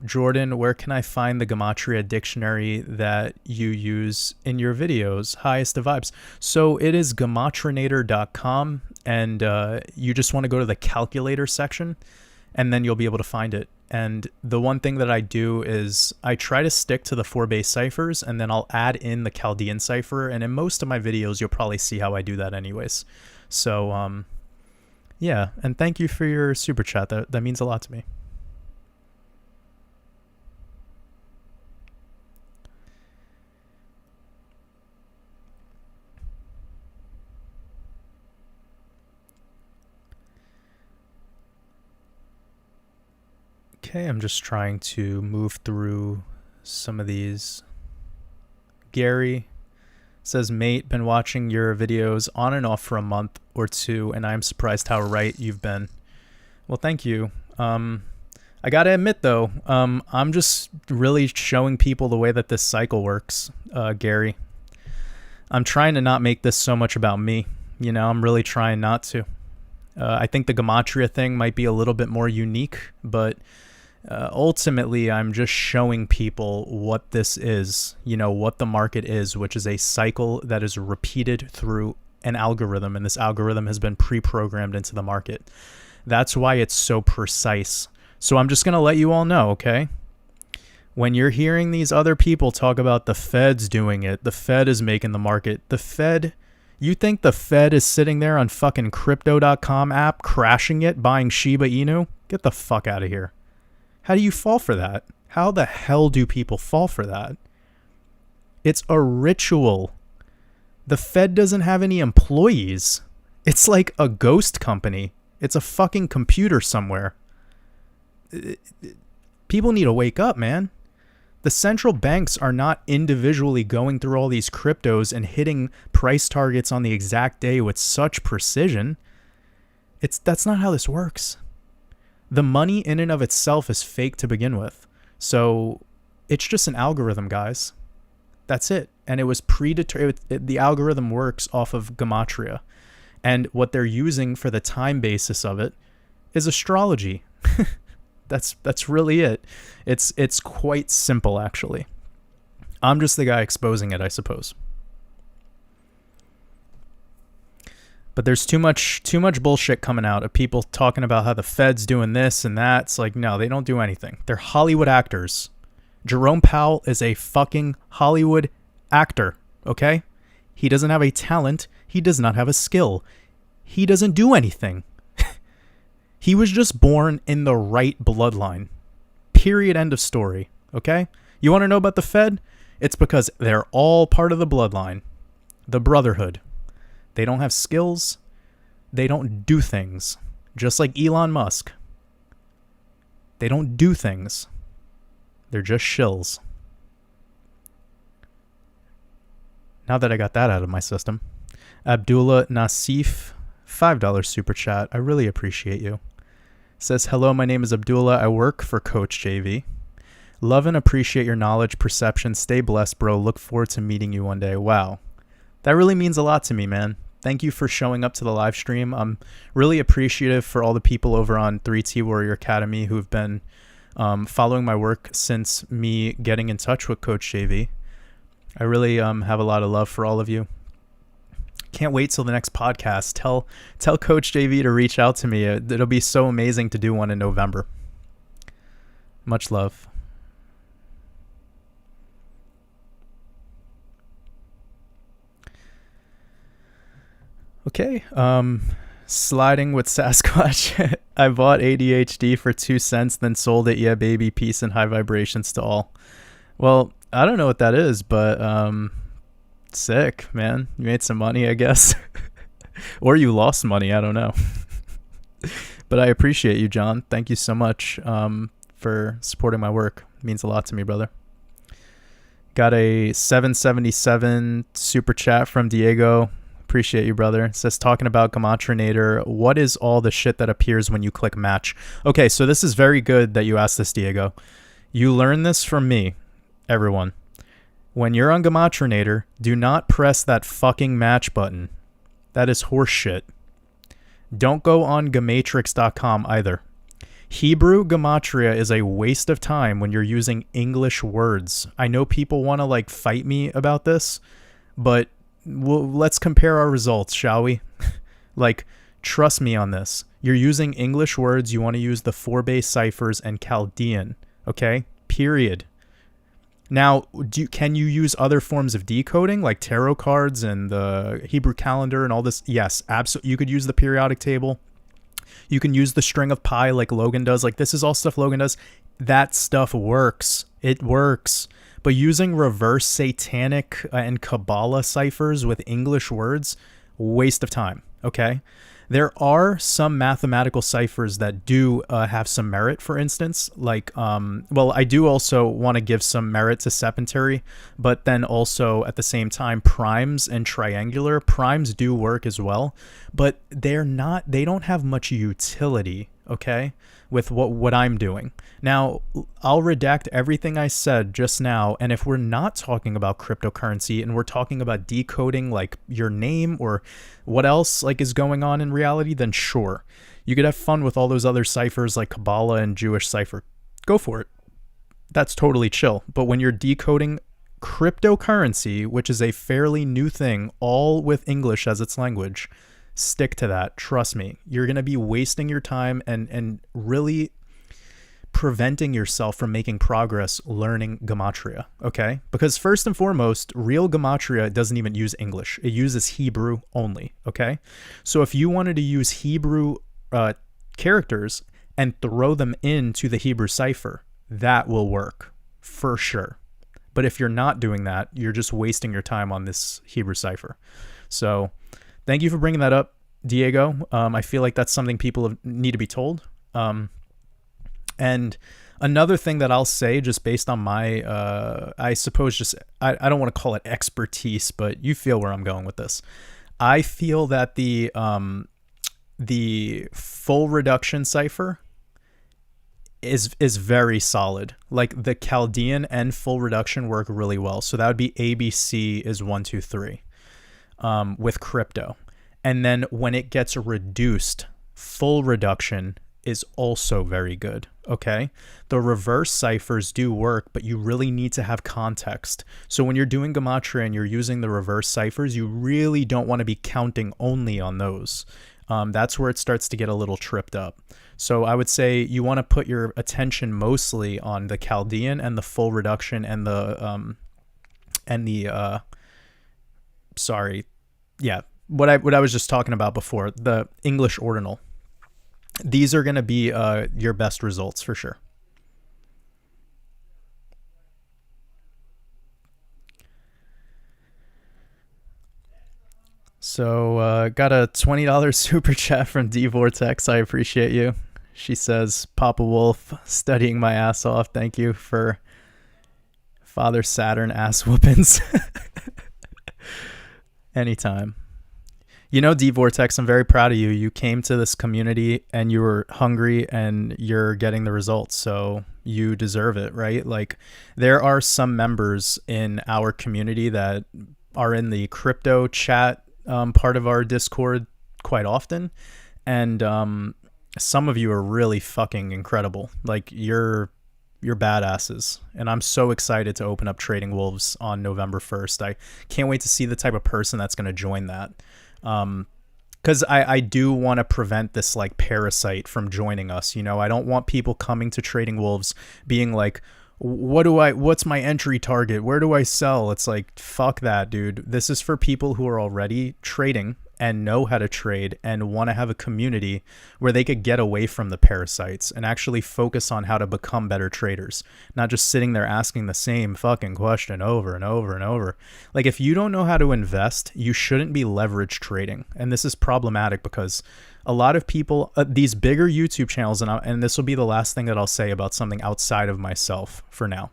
Speaker 1: Jordan, where can I find the Gematria dictionary that you use in your videos? Highest of vibes. So it is gematrinator.com, and you just want to go to the calculator section, and then you'll be able to find it. And the one thing that I do is I try to stick to the 4 base ciphers, and then I'll add in the Chaldean cipher. And in most of my videos, you'll probably see how I do that anyways. So, yeah. And thank you for your super chat. That means a lot to me. Okay, I'm just trying to move through some of these. Gary says, mate, been watching your videos on and off for a month or two, and I'm surprised how right you've been. Well, thank you. I gotta admit, though, I'm just really showing people the way that this cycle works, Gary. I'm trying to not make this so much about me. I'm really trying not to. I think the Gematria thing might be a little bit more unique, but ultimately, I'm just showing people what this is, what the market is, which is a cycle that is repeated through an algorithm, and this algorithm has been pre-programmed into the market. That's why it's so precise. So I'm just going to let you all know, okay? When you're hearing these other people talk about the Fed's doing it, the Fed is making the market, the Fed, you think the Fed is sitting there on fucking crypto.com app, crashing it, buying Shiba Inu? Get the fuck out of here. How do you fall for that? How the hell do people fall for that? It's a ritual. The Fed doesn't have any employees. It's like a ghost company. It's a fucking computer somewhere. People need to wake up, man. The central banks are not individually going through all these cryptos and hitting price targets on the exact day with such precision. That's not how this works. The money in and of itself is fake to begin with. So it's just an algorithm, guys. That's it. And it was predetermined. The algorithm works off of Gematria. And what they're using for the time basis of it is astrology. That's really it. It's quite simple, actually. I'm just the guy exposing it, I suppose. But there's too much bullshit coming out of people talking about how the Fed's doing this and that. It's like, no, they don't do anything. They're Hollywood actors. Jerome Powell is a fucking Hollywood actor, okay? He doesn't have a talent. He does not have a skill. He doesn't do anything. He was just born in the right bloodline. Period. End of story. Okay? You want to know about the Fed? It's because they're all part of the bloodline. The brotherhood. They don't have skills. They don't do things. Just like Elon Musk. They don't do things. They're just shills. Now that I got that out of my system. Abdullah Nasif, $5 super chat. I really appreciate you. Says, hello, my name is Abdullah. I work for Coach JV. Love and appreciate your knowledge, perception. Stay blessed, bro. Look forward to meeting you one day. Wow. That really means a lot to me, man. Thank you for showing up to the live stream. I'm really appreciative for all the people over on 3T Warrior Academy who've been following my work since me getting in touch with Coach JV. I really have a lot of love for all of you. Can't wait till the next podcast. Tell Coach JV to reach out to me. It'll be so amazing to do one in November. Much love. Okay. Sliding with Sasquatch. I bought ADHD for 2 cents, then sold it. Yeah, baby. Peace and high vibrations to all. Well, I don't know what that is, but sick, man. You made some money, I guess. Or you lost money, I don't know. But I appreciate you, John. Thank you so much for supporting my work. It means a lot to me, brother. Got a 777 super chat from Diego. Appreciate you, brother. It says, talking about Gematrinator, what is all the shit that appears when you click match? Okay, so this is very good that you asked this, Diego. You learn this from me, everyone. When you're on Gematrinator, do not press that fucking match button. That is horseshit. Don't go on Gematrix.com either. Hebrew Gematria is a waste of time when you're using English words. I know people want to fight me about this, but let's compare our results, shall we? Trust me on this. You're using English words. You want to use the 4-base ciphers and Chaldean, okay? Period. Now, can you use other forms of decoding like tarot cards and the Hebrew calendar and all this? Yes, absolutely. You could use the periodic table. You can use the string of pi like Logan does. This is all stuff Logan does. That stuff works. It works. But using reverse satanic and Kabbalah ciphers with English words, waste of time, okay? There are some mathematical ciphers that do have some merit, for instance. I do also want to give some merit to sepentary, but then also at the same time, primes and triangular. Primes do work as well, but they don't have much utility, okay, with what I'm doing. Now, I'll redact everything I said just now, and if we're not talking about cryptocurrency and we're talking about decoding your name or what else is going on in reality, then sure. You could have fun with all those other ciphers like Kabbalah and Jewish cipher. Go for it. That's totally chill. But when you're decoding cryptocurrency, which is a fairly new thing, all with English as its language, Stick to that. Trust me. You're going to be wasting your time and really preventing yourself from making progress learning Gematria, okay? Because first and foremost, real Gematria doesn't even use English. It uses Hebrew only, okay? So if you wanted to use Hebrew characters and throw them into the Hebrew cipher, that will work for sure. But if you're not doing that, you're just wasting your time on this Hebrew cipher. So thank you for bringing that up, Diego. I feel like that's something people need to be told. And another thing that I'll say, just based on my, I suppose just, I don't want to call it expertise, but you feel where I'm going with this. I feel that the full reduction cipher is very solid. Like the Chaldean and full reduction work really well. So that would be ABC is 1, 2, 3 with crypto. And then when it gets reduced, full reduction is also very good. Okay. The reverse ciphers do work, but you really need to have context. So when you're doing Gematria and you're using the reverse ciphers, you really don't want to be counting only on those. That's where it starts to get a little tripped up. So I would say you want to put your attention mostly on the Chaldean and the full reduction and the what I was just talking about before, the English ordinal. These are going to be your best results for sure. So got a $20 super chat from D Vortex. I appreciate you. She says, Papa Wolf, studying my ass off. Thank you for Father Saturn ass whoopings. Anytime. You know, D Vortex, I'm very proud of you. You came to this community and you were hungry and you're getting the results. So you deserve it, right? Like there are some members in our community that are in the crypto chat part of our Discord quite often. And some of you are really fucking incredible. Like you're badasses. And I'm so excited to open up Trading Wolves on November 1st. I can't wait to see the type of person that's going to join that. Because I do want to prevent this like parasite from joining us. You know, I don't want people coming to Trading Wolves being like, what's my entry target? Where do I sell? It's like, fuck that, dude. This is for people who are already trading and know how to trade and want to have a community where they could get away from the parasites and actually focus on how to become better traders, not just sitting there asking the same fucking question over and over and over. Like if you don't know how to invest, you shouldn't be leverage trading. And this is problematic because a lot of people, these bigger YouTube channels, and this will be the last thing that I'll say about something outside of myself for now.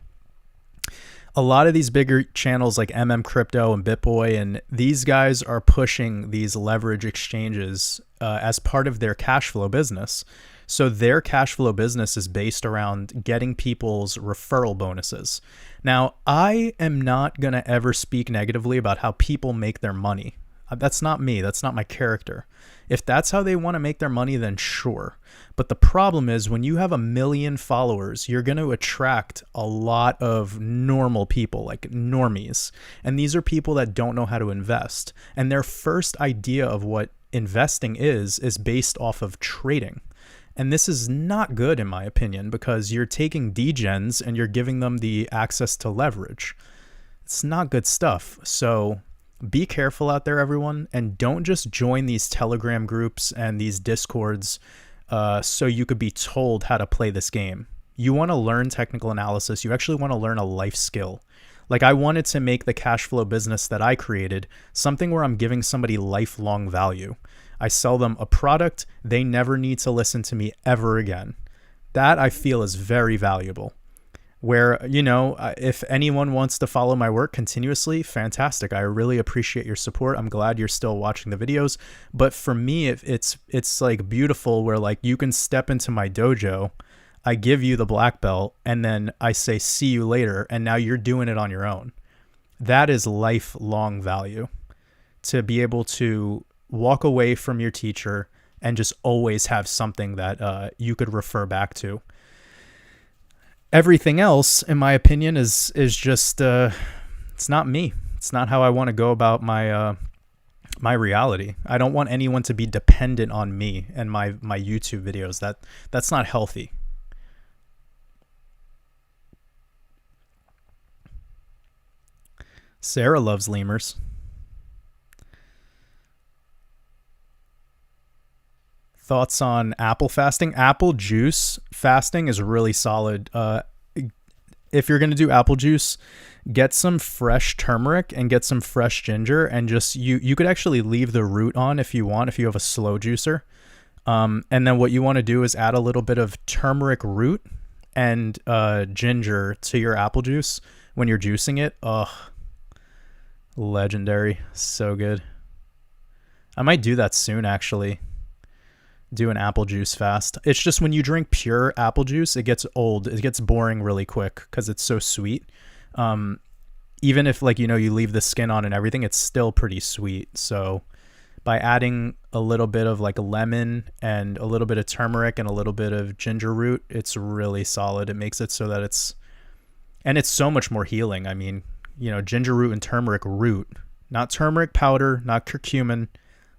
Speaker 1: A lot of these bigger channels like Crypto and BitBoy, and these guys are pushing these leverage exchanges as part of their cash flow business. So their cash flow business is based around getting people's referral bonuses. Now, I am not going to ever speak negatively about how people make their money. That's not me. That's not my character. If that's how they want to make their money, then sure. But the problem is when you have 1 million followers, you're going to attract a lot of normal people, like normies. And these are people that don't know how to invest. And their first idea of what investing is based off of trading. And this is not good in my opinion because you're taking degens and you're giving them the access to leverage. It's not good stuff. So be careful out there, everyone, and don't just join these Telegram groups and these Discords so you could be told how to play this game. You want to learn technical analysis. You actually want to learn a life skill. Like I wanted to make the cash flow business that I created something where I'm giving somebody lifelong value. I sell them a product. They never need to listen to me ever again. That I feel is very valuable. Where, you know, if anyone wants to follow my work continuously, fantastic. I really appreciate your support. I'm glad you're still watching the videos. But for me, it's like beautiful where like you can step into my dojo, I give you the black belt, and then I say, see you later. And now you're doing it on your own. That is lifelong value, to be able to walk away from your teacher and just always have something that you could refer back to. Everything else, in my opinion, is just it's not me. It's not how I want to go about my my reality. I don't want anyone to be dependent on me and my YouTube videos. That's not healthy. Sarah loves lemurs. Thoughts on apple fasting? Apple juice fasting is really solid. If you're going to do apple juice, get some fresh turmeric and get some fresh ginger, and just you could actually leave the root on if you want, if you have a slow juicer. And then what you want to do is add a little bit of turmeric root and ginger to your apple juice when you're juicing it. Ugh, legendary. So good. I might do that soon, actually. Do an apple juice fast. It's just when you drink pure apple juice, it gets old. It gets boring really quick because it's so sweet. Even if, like, you know, you leave the skin on and everything, it's still pretty sweet. So by adding a little bit of like a lemon and a little bit of turmeric and a little bit of ginger root, it's really solid. It makes it so that it's so much more healing. I mean, you know, ginger root and turmeric root, not turmeric powder, not curcumin,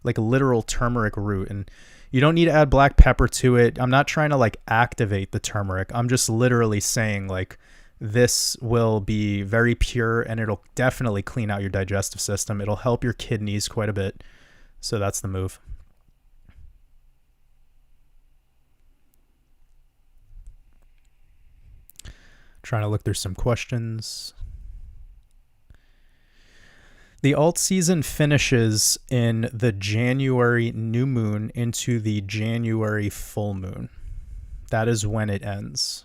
Speaker 1: like a literal turmeric root. And you don't need to add black pepper to it. I'm not trying to like activate the turmeric. I'm just literally saying like this will be very pure and it'll definitely clean out your digestive system. It'll help your kidneys quite a bit. So that's the move. Trying to look through some questions. The alt season finishes in the January new moon into the January full moon. That is when it ends.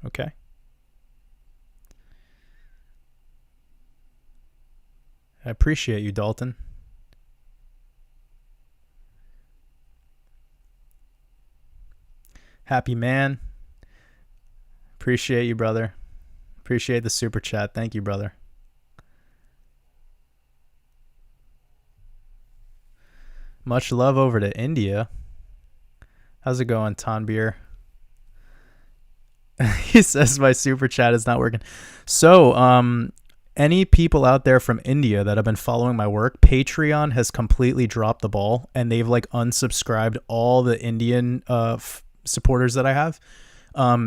Speaker 1: Okay. I appreciate you, Dalton. Happy man. Appreciate you, brother. Appreciate the super chat. Thank you, brother. Much love over to India. How's it going, Tanbir? He says my super chat is not working. So, any people out there from India that have been following my work, Patreon has completely dropped the ball, and they've like unsubscribed all the Indian supporters that I have.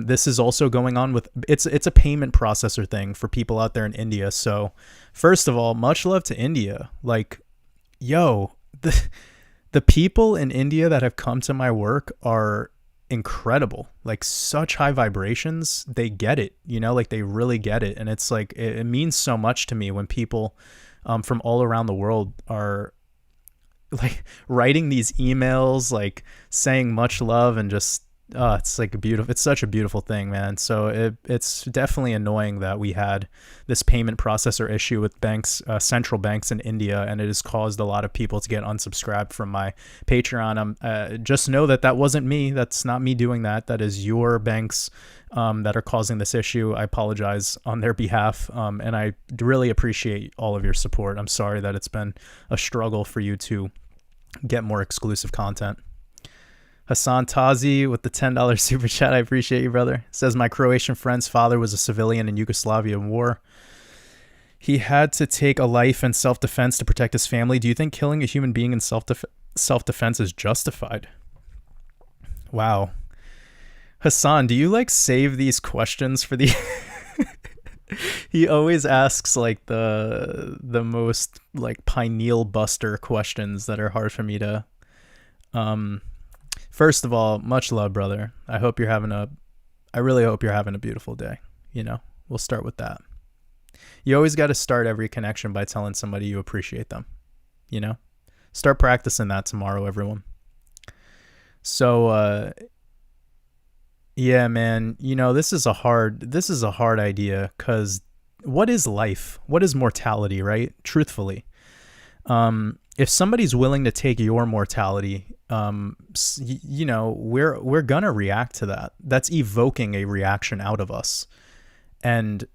Speaker 1: This is also going on with it's a payment processor thing for people out there in India. So, first of all, much love to India. Like, yo, the people in India that have come to my work are incredible. Like, such high vibrations. They get it, you know, like they really get it. And it's like, it means so much to me when people from all around the world are like writing these emails, like saying much love, and just, it's like it's such a beautiful thing, man. So it's definitely annoying that we had this payment processor issue with banks, central banks in India, and it has caused a lot of people to get unsubscribed from my Patreon. Just know that wasn't me. That's not me doing that. That is your banks that are causing this issue. I apologize on their behalf, and I really appreciate all of your support. I'm sorry that it's been a struggle for you to get more exclusive content. Hassan Tazi with the $10 super chat. I appreciate you, brother. Says, my Croatian friend's father was a civilian in Yugoslavia war. He had to take a life in self-defense to protect his family. Do you think killing a human being in self-defense is justified? Wow. Hassan, do you like save these questions for the... He always asks like the most like pineal buster questions that are hard for me to... First of all, much love, brother. I really hope you're having a beautiful day. You know, we'll start with that. You always got to start every connection by telling somebody you appreciate them. You know, start practicing that tomorrow, everyone. So, yeah, man, you know, this is a hard idea, because what is life? What is mortality, right? Truthfully. If somebody's willing to take your mortality, you know, we're gonna react to that. That's evoking a reaction out of us. And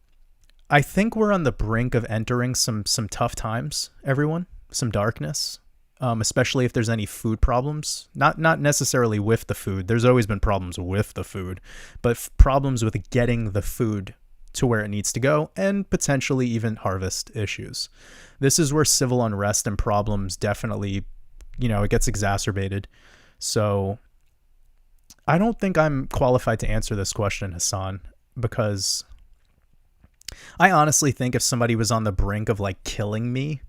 Speaker 1: I think we're on the brink of entering some tough times, everyone, some darkness, especially if there's any food problems, not necessarily with the food. There's always been problems with the food, but problems with getting the food to where it needs to go and potentially even harvest issues. This is where civil unrest and problems definitely, it gets exacerbated. So I don't think I'm qualified to answer this question, Hassan, because I honestly think if somebody was on the brink of like killing me,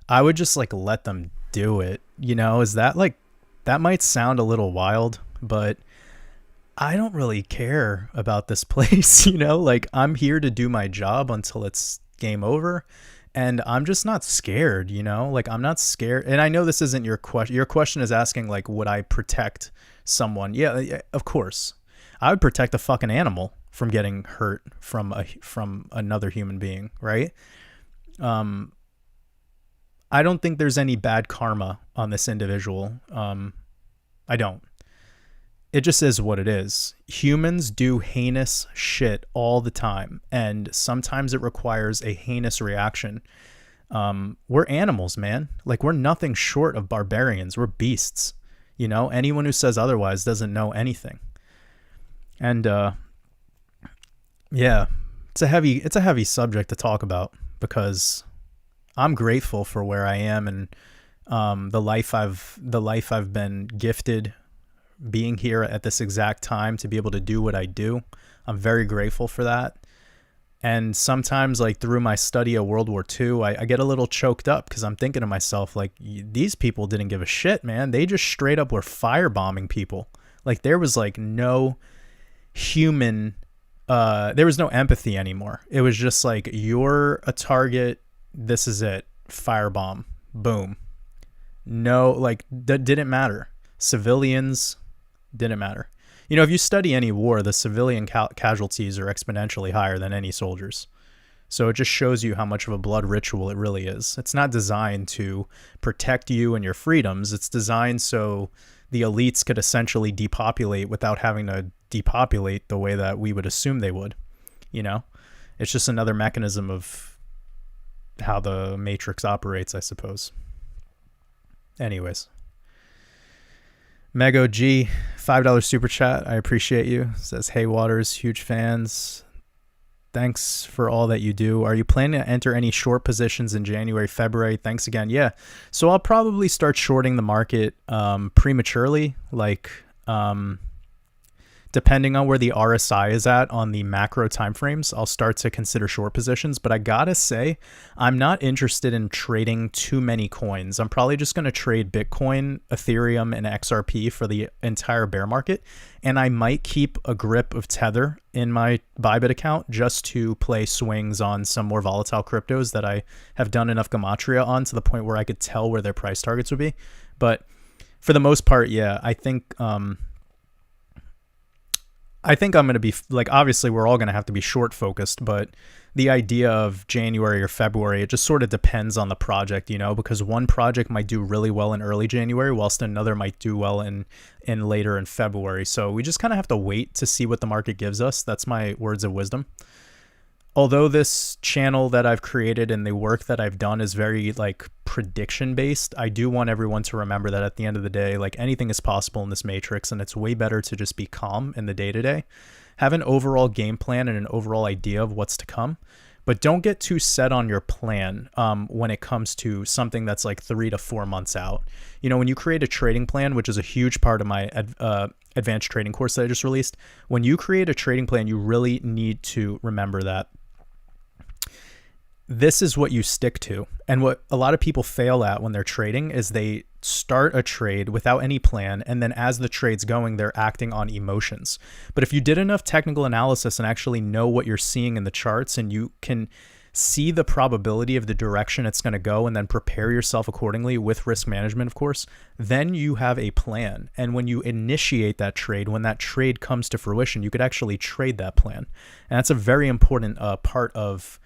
Speaker 1: I would just like let them do it. Is that like, that might sound a little wild, but I don't really care about this place, like I'm here to do my job until it's game over. And I'm just not scared, like I'm not scared. And I know this isn't your question. Your question is asking like, would I protect someone? Yeah, of course. I would protect a fucking animal from getting hurt from another human being, right? I don't think there's any bad karma on this individual. I don't. It just is what it is. Humans do heinous shit all the time, and sometimes it requires a heinous reaction. We're animals, man. Like, we're nothing short of barbarians. We're beasts. Anyone who says otherwise doesn't know anything. And yeah, it's a heavy subject to talk about, because I'm grateful for where I am and the life I've been gifted being here at this exact time to be able to do what I do. I'm very grateful for that. And sometimes, like, through my study of World War II, I get a little choked up because I'm thinking to myself, like, these people didn't give a shit, man. They just straight up were firebombing people. Like, there was like no human, there was no empathy anymore. It was just like, you're a target. This is it. Firebomb. Boom. No, like, that didn't matter. Civilians didn't matter. If you study any war, the civilian casualties are exponentially higher than any soldiers. So it just shows you how much of a blood ritual it really is. It's not designed to protect you and your freedoms. It's designed so the elites could essentially depopulate without having to depopulate the way that we would assume they would. It's just another mechanism of how the Matrix operates, I suppose. Anyways. Mego G, $5 super chat. I appreciate you. Says, hey Waters, huge fans. Thanks for all that you do. Are you planning to enter any short positions in January, February? Thanks again. Yeah. So I'll probably start shorting the market prematurely, like depending on where the RSI is at on the macro timeframes, I'll start to consider short positions. But I gotta say, I'm not interested in trading too many coins. I'm probably just going to trade Bitcoin, Ethereum, and XRP for the entire bear market. And I might keep a grip of Tether in my Bybit account just to play swings on some more volatile cryptos that I have done enough Gematria on to the point where I could tell where their price targets would be. But for the most part, yeah, I think I'm going to be, like, obviously we're all going to have to be short focused, but the idea of January or February, it just sort of depends on the project, because one project might do really well in early January, whilst another might do well in later in February. So we just kind of have to wait to see what the market gives us. That's my words of wisdom. Although this channel that I've created and the work that I've done is very like prediction based, I do want everyone to remember that at the end of the day, like, anything is possible in this matrix, and it's way better to just be calm in the day to day. Have an overall game plan and an overall idea of what's to come, but don't get too set on your plan when it comes to something that's like 3 to 4 months out. When you create a trading plan, which is a huge part of my advanced trading course that I just released, when you create a trading plan, you really need to remember that this is what you stick to. And what a lot of people fail at when they're trading is they start a trade without any plan, and then as the trade's going, they're acting on emotions. But if you did enough technical analysis and actually know what you're seeing in the charts, and you can see the probability of the direction it's going to go and then prepare yourself accordingly with risk management, of course, then you have a plan. And when you initiate that trade, when that trade comes to fruition, you could actually trade that plan. And that's a very important part of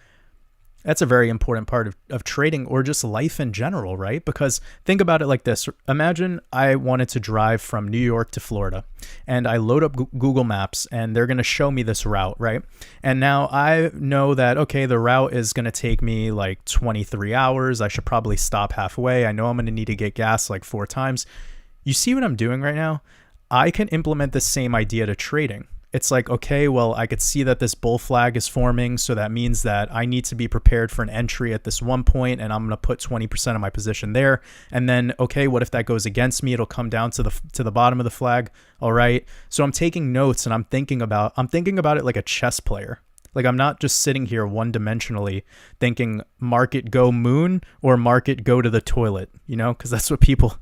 Speaker 1: trading, or just life in general, right? Because think about it like this. Imagine I wanted to drive from New York to Florida, and I load up Google Maps, and they're going to show me this route, right? And now I know that, okay, the route is going to take me like 23 hours. I should probably stop halfway. I know I'm going to need to get gas like 4 times. You see what I'm doing right now? I can implement the same idea to trading. it's like, okay, well, I could see that this bull flag is forming, so that means that I need to be prepared for an entry at this one point, and I'm going to put 20% of my position there. And then, okay, what if that goes against me? It'll come down to the bottom of the flag. All right. So I'm taking notes, and I'm thinking about it like a chess player. Like, I'm not just sitting here one-dimensionally thinking market go moon or market go to the toilet, because that's where people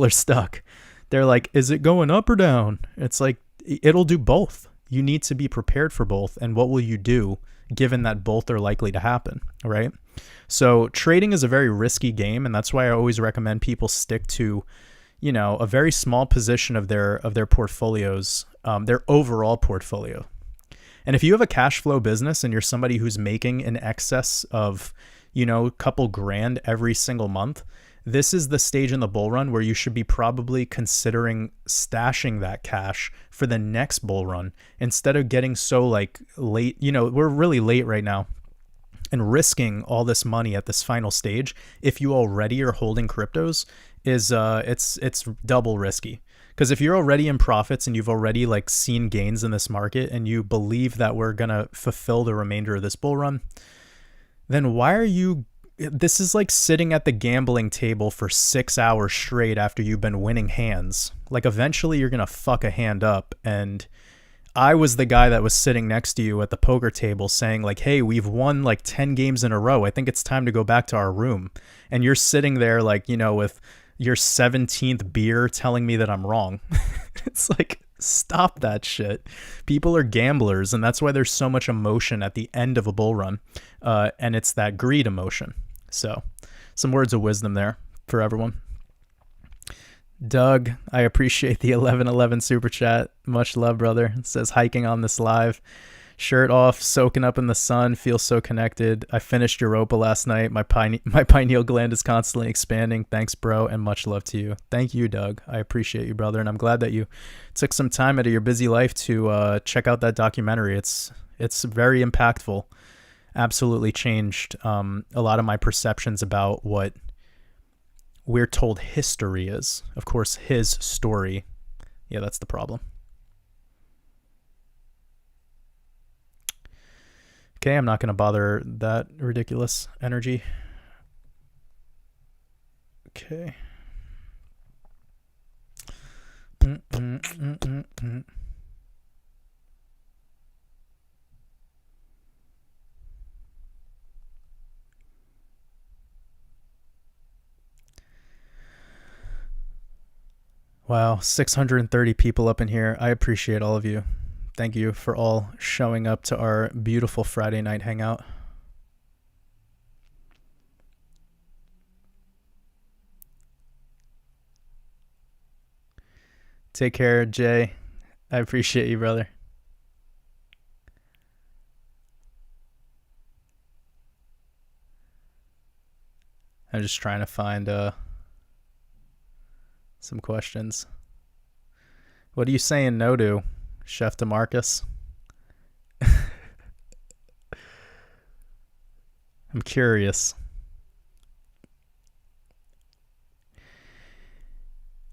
Speaker 1: are stuck. They're like, is it going up or down? It's like, it'll do both. You need to be prepared for both. And what will you do given that both are likely to happen, right? So trading is a very risky game, and that's why I always recommend people stick to, a very small position of their portfolios, their overall portfolio. And if you have a cash flow business and you're somebody who's making in excess of, a couple grand every single month, this is the stage in the bull run where you should be probably considering stashing that cash for the next bull run instead of getting so like late. We're really late right now, and risking all this money at this final stage, if you already are holding cryptos, is it's double risky. Because if you're already in profits and you've already like seen gains in this market and you believe that we're going to fulfill the remainder of this bull run, then why are you, this is like sitting at the gambling table for 6 hours straight after you've been winning hands. Like eventually you're going to fuck a hand up. And I was the guy that was sitting next to you at the poker table saying like, hey, we've won like 10 games in a row. I think it's time to go back to our room. And you're sitting there like, with your 17th beer telling me that I'm wrong. It's like, stop that shit. People are gamblers, and that's why there's so much emotion at the end of a bull run. And it's that greed emotion. So some words of wisdom there for everyone. Doug, I appreciate the 1111 super chat. Much love, brother. It says hiking on this live. Shirt off, soaking up in the sun, feel so connected. I finished Europa last night. My pineal gland is constantly expanding. Thanks, bro, and much love to you. Thank you, Doug. I appreciate you, brother, and I'm glad that you took some time out of your busy life to check out that documentary. It's very impactful. Absolutely changed a lot of my perceptions about what we're told history is. Of course, his story. Yeah, that's the problem. Okay, I'm not going to bother that ridiculous energy. Okay. Wow, 630 people up in here. I appreciate all of you. Thank you for all showing up to our beautiful Friday night hangout. Take care, Jay. I appreciate you, brother. I'm just trying to find some questions. What are you saying no to, Chef DeMarcus? I'm curious.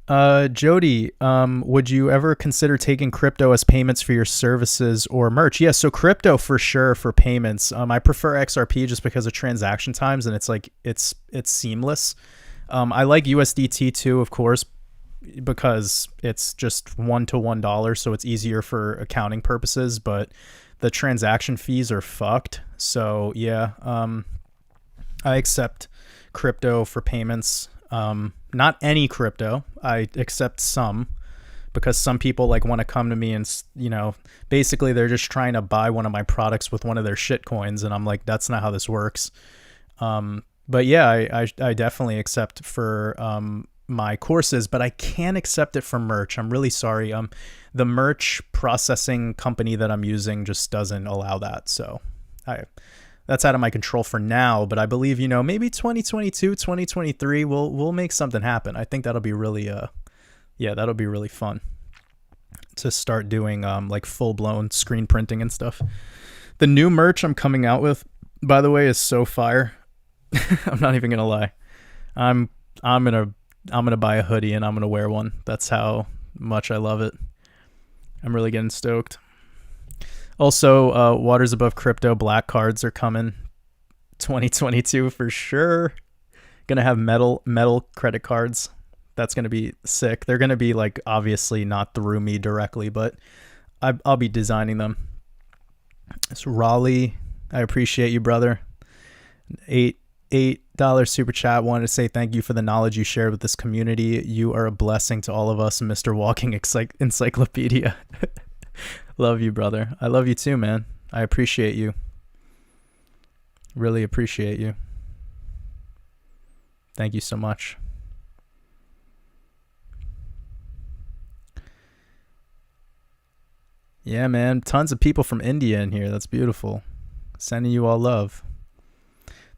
Speaker 1: Jody, would you ever consider taking crypto as payments for your services or merch? Yeah, so crypto for sure for payments. I prefer XRP just because of transaction times, and it's like it's seamless. I like USDT too, of course, because it's just $1 to $1, so it's easier for accounting purposes, but the transaction fees are fucked. So yeah, I accept crypto for payments. Not any crypto. I accept some, because some people like want to come to me and, basically they're just trying to buy one of my products with one of their shit coins. And I'm like, that's not how this works. But yeah, I definitely accept for, my courses, but I can't accept it for merch. I'm really sorry. The merch processing company that I'm using just doesn't allow that. So that's out of my control for now, but I believe, maybe 2022, 2023, we'll make something happen. I think that'll be really, that'll be really fun to start doing, like full blown screen printing and stuff. The new merch I'm coming out with, by the way, is so fire. I'm not even going to lie. I'm going to buy a hoodie and I'm going to wear one. That's how much I love it. I'm really getting stoked. Also, Waters Above Crypto black cards are coming 2022 for sure. Gonna have metal credit cards. That's gonna be sick. They're gonna be like obviously not through me directly, but I'll be designing them. It's Raleigh. I appreciate you, brother. $8 super chat. Wanted to say thank you for the knowledge you shared with this community. You are a blessing to all of us, Mr. Walking Encyclopedia. Love you, brother. I love you too, man. I appreciate you. Really appreciate you. Thank you so much. Yeah, man. Tons of people from India in here. That's beautiful. Sending you all love.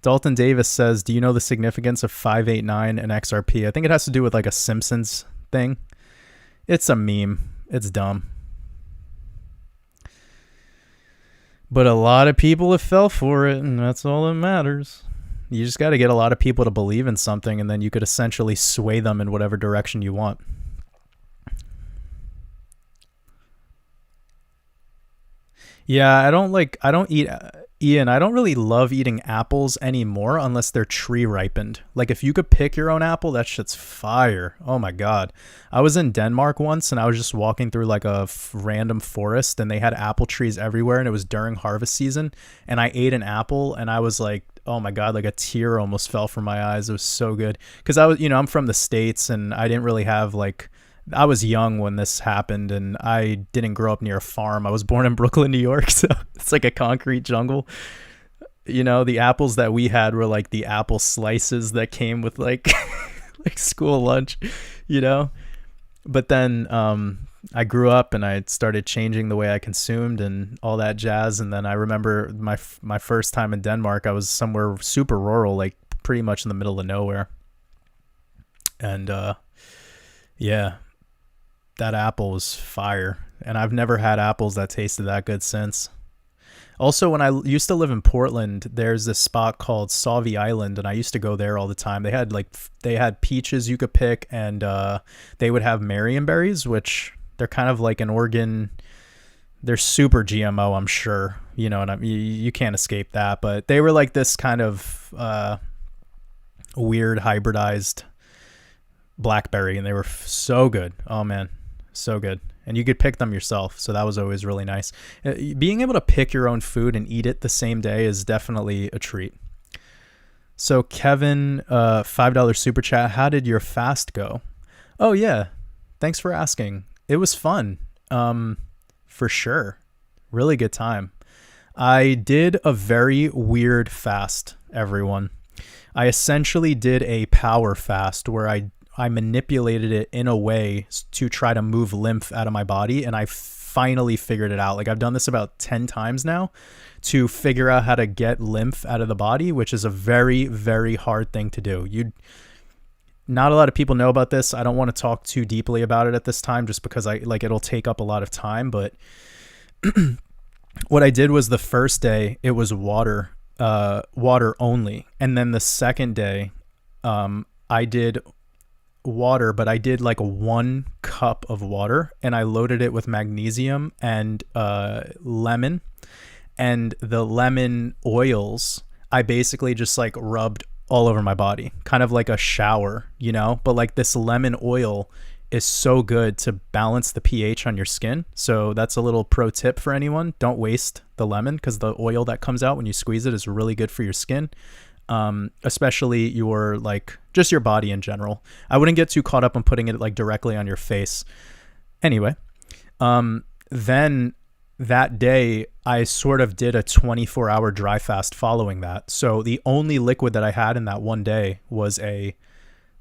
Speaker 1: Dalton Davis says, do you know the significance of 589 and XRP? I think it has to do with like a Simpsons thing. It's a meme. It's dumb. But a lot of people have fell for it, and that's all that matters. You just got to get a lot of people to believe in something, and then you could essentially sway them in whatever direction you want. Yeah, I don't eat, Ian, I don't really love eating apples anymore unless they're tree ripened. Like if you could pick your own apple, that shit's fire. Oh my God. I was in Denmark once and I was just walking through like a random forest and they had apple trees everywhere and it was during harvest season. And I ate an apple and I was like, oh my God, like a tear almost fell from my eyes. It was so good. Cause I was, I'm from the States and I didn't really have like, I was young when this happened and I didn't grow up near a farm. I was born in Brooklyn, New York. So it's like a concrete jungle. The apples that we had were like the apple slices that came with like, like school lunch, but then, I grew up and I started changing the way I consumed and all that jazz. And then I remember my first time in Denmark, I was somewhere super rural, like pretty much in the middle of nowhere. And, yeah. That apple was fire, and I've never had apples that tasted that good since. Also, when I used to live in Portland, there's this spot called Sauvie Island, and I used to go there all the time. They had peaches you could pick, and they would have marionberries, which they're kind of like an Oregon. They're super GMO, I'm sure. And you can't escape that. But they were like this kind of weird hybridized blackberry, and they were so good. Oh man. So good. And you could pick them yourself. So that was always really nice. Being able to pick your own food and eat it the same day is definitely a treat. So Kevin, $5 super chat. How did your fast go? Oh yeah. Thanks for asking. It was fun. For sure. Really good time. I did a very weird fast, everyone. I essentially did a power fast where I manipulated it in a way to try to move lymph out of my body. And I finally figured it out. Like I've done this about 10 times now to figure out how to get lymph out of the body, which is a very, very hard thing to do. Not a lot of people know about this. I don't want to talk too deeply about it at this time, just because it'll take up a lot of time. But what I did was the first day it was water only. And then the second day, I did water, but I did like 1 cup of water and I loaded it with magnesium and lemon, and the lemon oils I basically just like rubbed all over my body, kind of like a shower, but like this lemon oil is so good to balance the pH on your skin. So that's a little pro tip for anyone. Don't waste the lemon, because the oil that comes out when you squeeze it is really good for your skin. Especially your just your body in general. I wouldn't get too caught up on putting it like directly on your face. Anyway, then that day I sort of did a 24-hour dry fast following that. So the only liquid that I had in that one day was a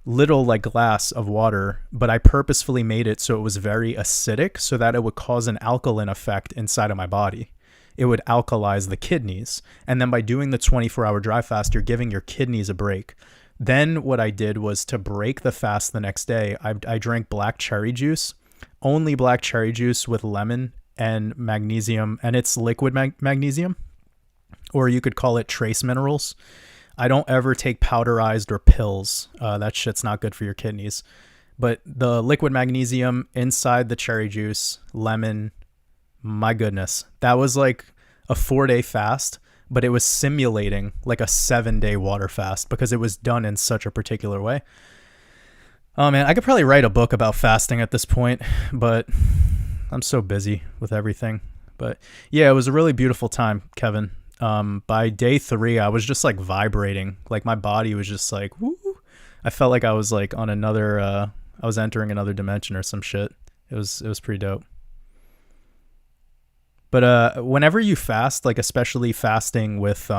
Speaker 1: little glass of water, but I purposefully made it so it was very acidic so that it would cause an alkaline effect inside of my body. It would alkalize the kidneys. And then by doing the 24-hour dry fast, you're giving your kidneys a break. Then what I did was, to break the fast the next day, I drank black cherry juice, only black cherry juice with lemon and magnesium, and it's liquid magnesium, or you could call it trace minerals. I don't ever take powderized or pills. That shit's not good for your kidneys. But the liquid magnesium inside the cherry juice, lemon, my goodness, that was like a 4-day fast, but it was simulating like a 7-day water fast because it was done in such a particular way. Oh man, I could probably write a book about fasting at this point, but I'm so busy with everything. But yeah, it was a really beautiful time, Kevin. By day 3, I was just like vibrating. Like my body was just like, woo. I felt like I was like on another, I was entering another dimension or some shit. It was pretty dope. But whenever you fast, like especially fasting with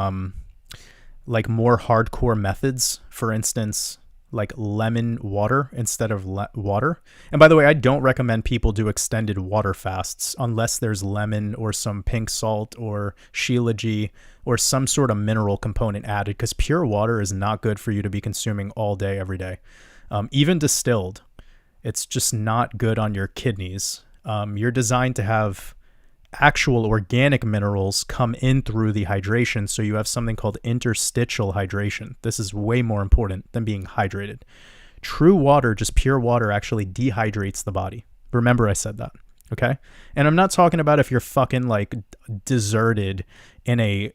Speaker 1: like more hardcore methods, for instance, like lemon water instead of water. And by the way, I don't recommend people do extended water fasts unless there's lemon or some pink salt or shilajit or some sort of mineral component added, because pure water is not good for you to be consuming all day, every day. Even distilled, it's just not good on your kidneys. You're designed to have actual organic minerals come in through the hydration, so you have something called interstitial hydration. This is way more important than being hydrated. True water, just pure water, actually dehydrates the body. Remember I said that, okay? And I'm not talking about if you're fucking like deserted in a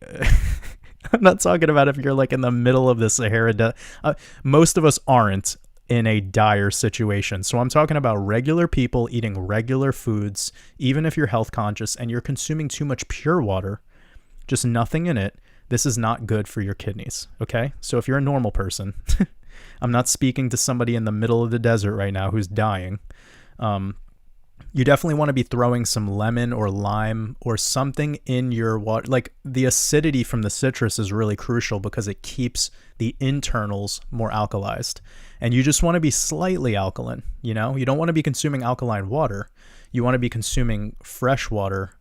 Speaker 1: I'm not talking about if you're like in the middle of the Sahara. Most of us aren't in a dire situation. So I'm talking about regular people eating regular foods, even if you're health conscious and you're consuming too much pure water, just nothing in it. This is not good for your kidneys. Okay. So if you're a normal person, I'm not speaking to somebody in the middle of the desert right now who's dying. You definitely want to be throwing some lemon or lime or something in your water. Like the acidity from the citrus is really crucial because it keeps the internals more alkalized. And you just want to be slightly alkaline, you know? You don't want to be consuming alkaline water. You want to be consuming fresh water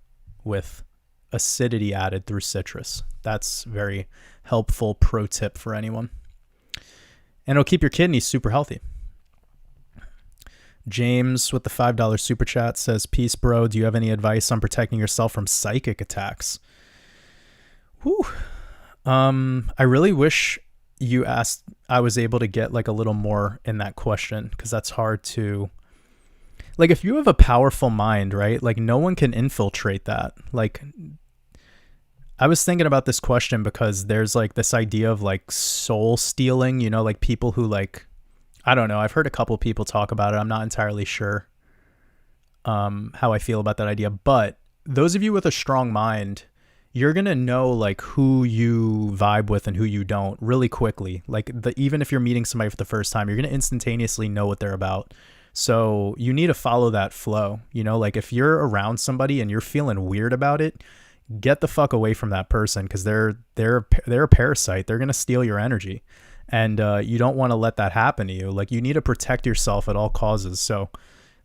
Speaker 1: with acidity added through citrus. That's very helpful pro tip for anyone. And it'll keep your kidneys super healthy. James with the $5 super chat says, peace, bro. Do you have any advice on protecting yourself from psychic attacks? Whew. I really wish you asked, I was able to get like a little more in that question, because that's hard to, like, if you have a powerful mind, right? Like no one can infiltrate that. Like I was thinking about this question because there's like this idea of like soul stealing, you know, like people who like, I don't know. I've heard a couple people talk about it. I'm not entirely sure how I feel about that idea. But those of you with a strong mind, you're going to know like who you vibe with and who you don't really quickly. Like even if you're meeting somebody for the first time, you're going to instantaneously know what they're about. So you need to follow that flow. You know, like if you're around somebody and you're feeling weird about it, get the fuck away from that person, because they're a parasite. They're going to steal your energy. And you don't want to let that happen to you. Like you need to protect yourself at all causes. So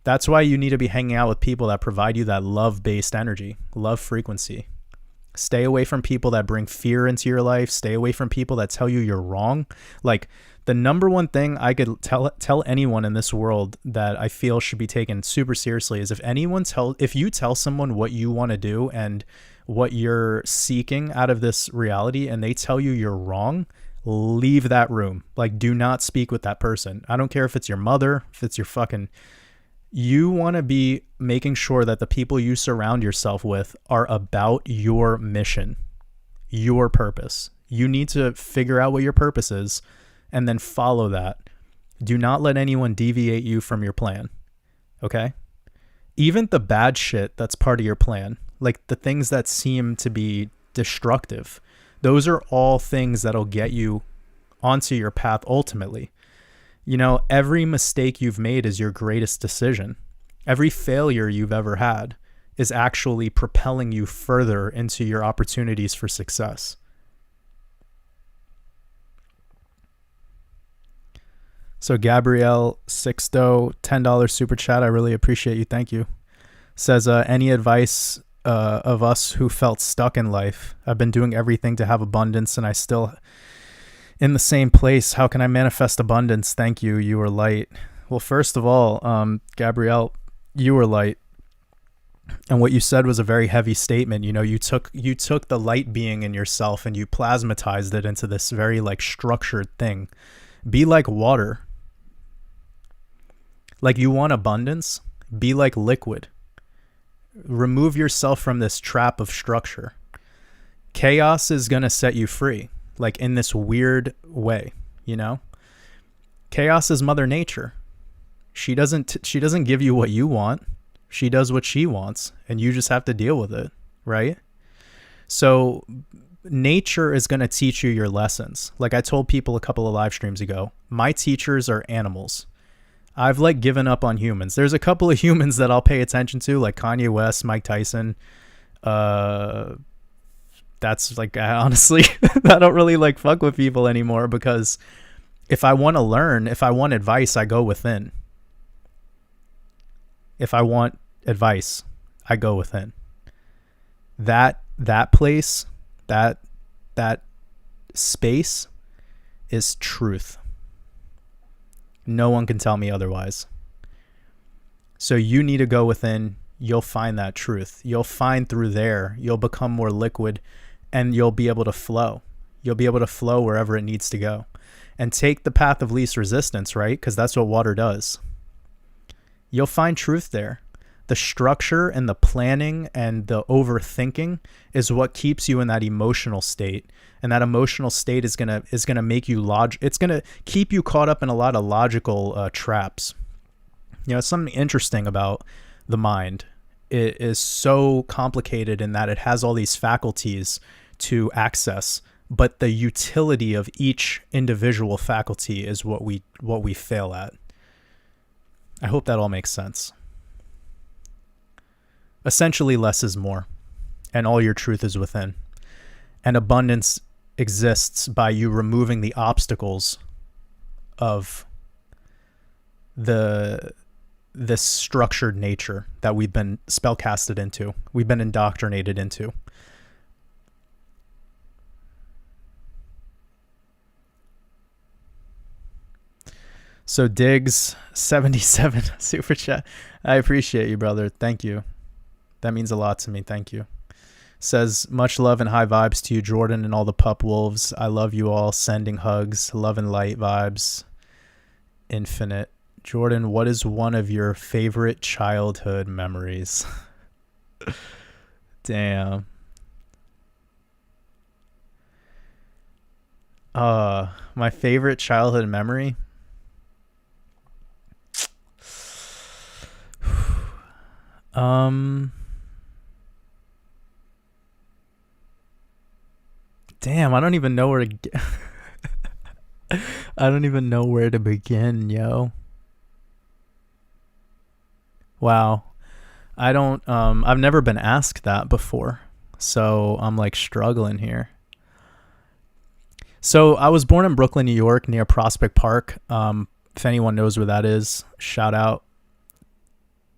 Speaker 1: that's why you need to be hanging out with people that provide you that love-based energy, love frequency. Stay away from people that bring fear into your life. Stay away from people that tell you you're wrong. Like the number one thing I could tell anyone in this world that I feel should be taken super seriously is if you tell someone what you want to do and what you're seeking out of this reality and they tell you you're wrong, leave that room. Like, do not speak with that person. I don't care if it's your mother, if it's your fucking... You want to be making sure that the people you surround yourself with are about your mission, your purpose. You need to figure out what your purpose is and then follow that. Do not let anyone deviate you from your plan. Okay? Even the bad shit that's part of your plan, like the things that seem to be destructive, those are all things that'll get you onto your path ultimately. You know, every mistake you've made is your greatest decision. Every failure you've ever had is actually propelling you further into your opportunities for success. So Gabrielle Sixto, $10 super chat. I really appreciate you. Thank you. Says, any advice of us who felt stuck in life? I've been doing everything to have abundance and I still in the same place. How can I manifest abundance? Thank you. You were light. Well, first of all, Gabrielle, you were light. And what you said was a very heavy statement. You know, you took the light being in yourself and you plasmatized it into this very like structured thing. Be like water. Like, you want abundance? Be like liquid. Remove yourself from this trap of structure. Chaos is going to set you free, like in this weird way, you know? Chaos is Mother Nature. She doesn't give you what you want. She does what she wants, and you just have to deal with it, right? So nature is going to teach you your lessons. Like I told people a couple of live streams ago, my teachers are animals. I've like given up on humans. There's a couple of humans that I'll pay attention to, like Kanye West, Mike Tyson. That's like, honestly, I don't really like fuck with people anymore, because if I want to learn, if I want advice, I go within. If I want advice, I go within. That place, that space is truth. No one can tell me otherwise. So you need to go within. You'll find that truth. You'll find through there. You'll become more liquid, and you'll be able to flow. You'll be able to flow wherever it needs to go. And take the path of least resistance, right? Because that's what water does. You'll find truth there. The structure and the planning and the overthinking is what keeps you in that emotional state. And that emotional state is gonna make you it's gonna keep you caught up in a lot of logical traps. You know, something interesting about the mind. It is so complicated in that it has all these faculties to access, but the utility of each individual faculty is what we fail at. I hope that all makes sense. Essentially, less is more, and all your truth is within. And abundance exists by you removing the obstacles of this structured nature that we've been spellcasted into. We've been indoctrinated into. So Diggs 77 super chat. I appreciate you, brother. Thank you. That means a lot to me. Thank you. Says, much love and high vibes to you, Jordan, and all the pup wolves. I love you all. Sending hugs, love and light vibes. Infinite. Jordan, what is one of your favorite childhood memories? Damn. My favorite childhood memory? Damn, I don't even know where to I don't even know where to begin, yo. Wow. I've never been asked that before. So I'm like struggling here. So I was born in Brooklyn, New York, near Prospect Park. If anyone knows where that is, shout out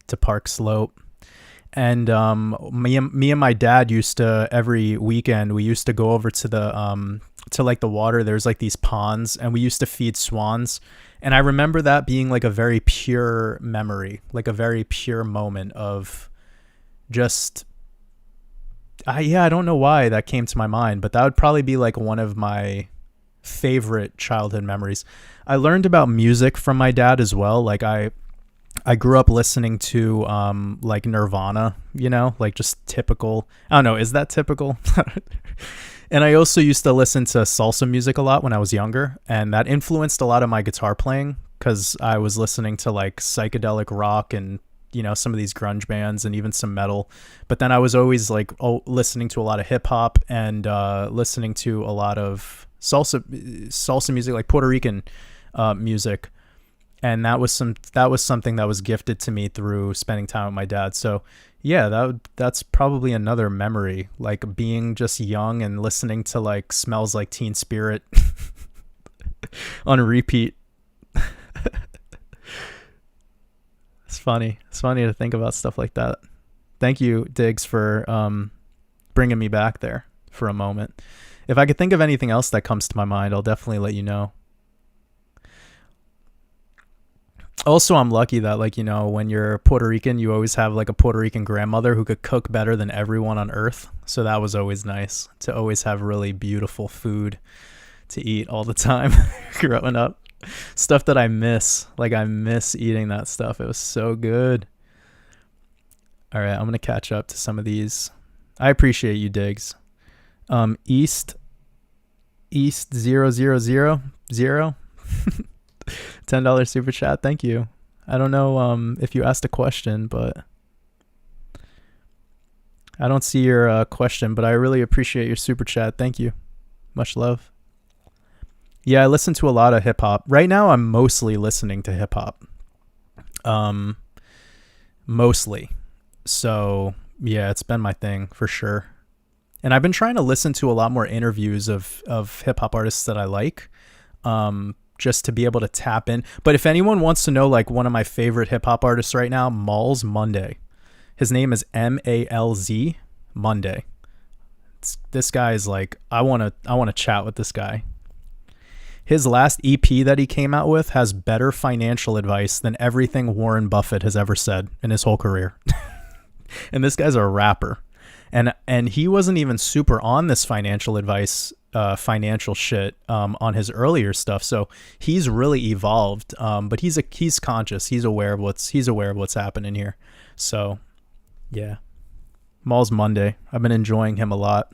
Speaker 1: to Park Slope. And me and my dad used to, every weekend, we used to go over to the like the water. There's like these ponds, and we used to feed swans. And I remember that being like a very pure memory, like a very pure moment of just, I don't know why that came to my mind, but that would probably be like one of my favorite childhood memories. I learned about music from my dad as well. Like I grew up listening to like Nirvana, you know, like just typical. I don't know, is that typical? And I also used to listen to salsa music a lot when I was younger, and that influenced a lot of my guitar playing because I was listening to like psychedelic rock and, you know, some of these grunge bands and even some metal. But then I was always like listening to a lot of hip hop and listening to a lot of salsa music, like Puerto Rican music. And that was something that was gifted to me through spending time with my dad. So yeah, that's probably another memory, like being just young and listening to like Smells Like Teen Spirit on repeat. It's funny. It's funny to think about stuff like that. Thank you, Diggs, for bringing me back there for a moment. If I could think of anything else that comes to my mind, I'll definitely let you know. Also, I'm lucky that, like, you know, when you're Puerto Rican, you always have like a Puerto Rican grandmother who could cook better than everyone on earth. So that was always nice to always have really beautiful food to eat all the time growing up. Stuff that I miss. Like, I miss eating that stuff. It was so good. All right, I'm going to catch up to some of these. I appreciate you, Diggs. East 0000 $10 super chat. Thank you. I don't know if you asked a question, but I don't see your question, but I really appreciate your super chat. Thank you. Much love. Yeah, I listen to a lot of hip hop. Right now I'm mostly listening to hip hop. Mostly. So, yeah, it's been my thing for sure. And I've been trying to listen to a lot more interviews of hip hop artists that I like. Just to be able to tap in. But if anyone wants to know, like, one of my favorite hip hop artists right now, Malz Monday. His name is MALZ Monday. This guy is like, I want to chat with this guy. His last EP that he came out with has better financial advice than everything Warren Buffett has ever said in his whole career. And this guy's a rapper. And he wasn't even super on this financial advice, financial shit on his earlier stuff. So he's really evolved. But he's conscious. He's aware of what's happening here. So yeah, Malz Monday. I've been enjoying him a lot.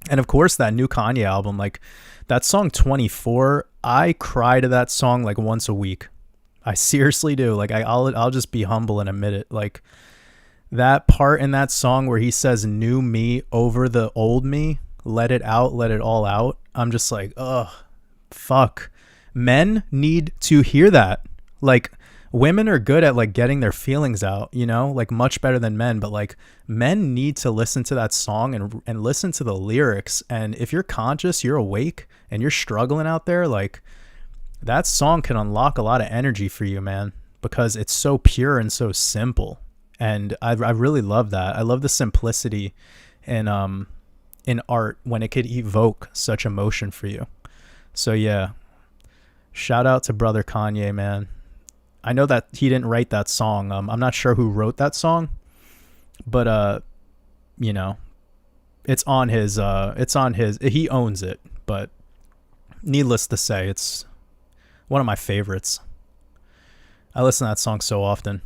Speaker 1: And of course that new Kanye album, like that song 24, I cry to that song like once a week. I seriously do. Like I'll just be humble and admit it. Like that part in that song where he says new me over the old me, let it out, let it all out. I'm just like, ugh, fuck. Men need to hear that. Like, women are good at like getting their feelings out, you know, like much better than men. But like men need to listen to that song and listen to the lyrics. And if you're conscious, you're awake and you're struggling out there, like that song can unlock a lot of energy for you, man, because it's so pure and so simple. And I really love that. I love the simplicity in art when it could evoke such emotion for you. So yeah, shout out to brother Kanye, man. I know that he didn't write that song. I'm not sure who wrote that song, but you know, it's on his, he owns it. But needless to say, it's one of my favorites. I listen to that song so often.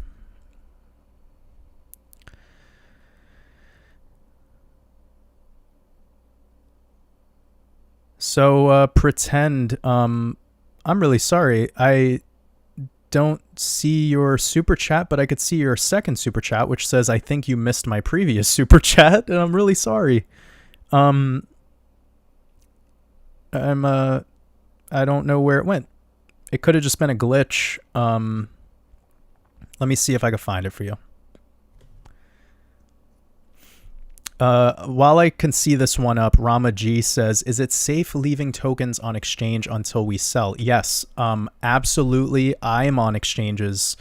Speaker 1: So pretend, I'm really sorry. I don't see your super chat, but I could see your second super chat, which says, I think you missed my previous super chat, and I'm really sorry. I don't know where it went. It could have just been a glitch. Let me see if I can find it for you. While I can see this one up, Rama G says, is it safe leaving tokens on exchange until we sell? Yes, absolutely. I am on exchanges.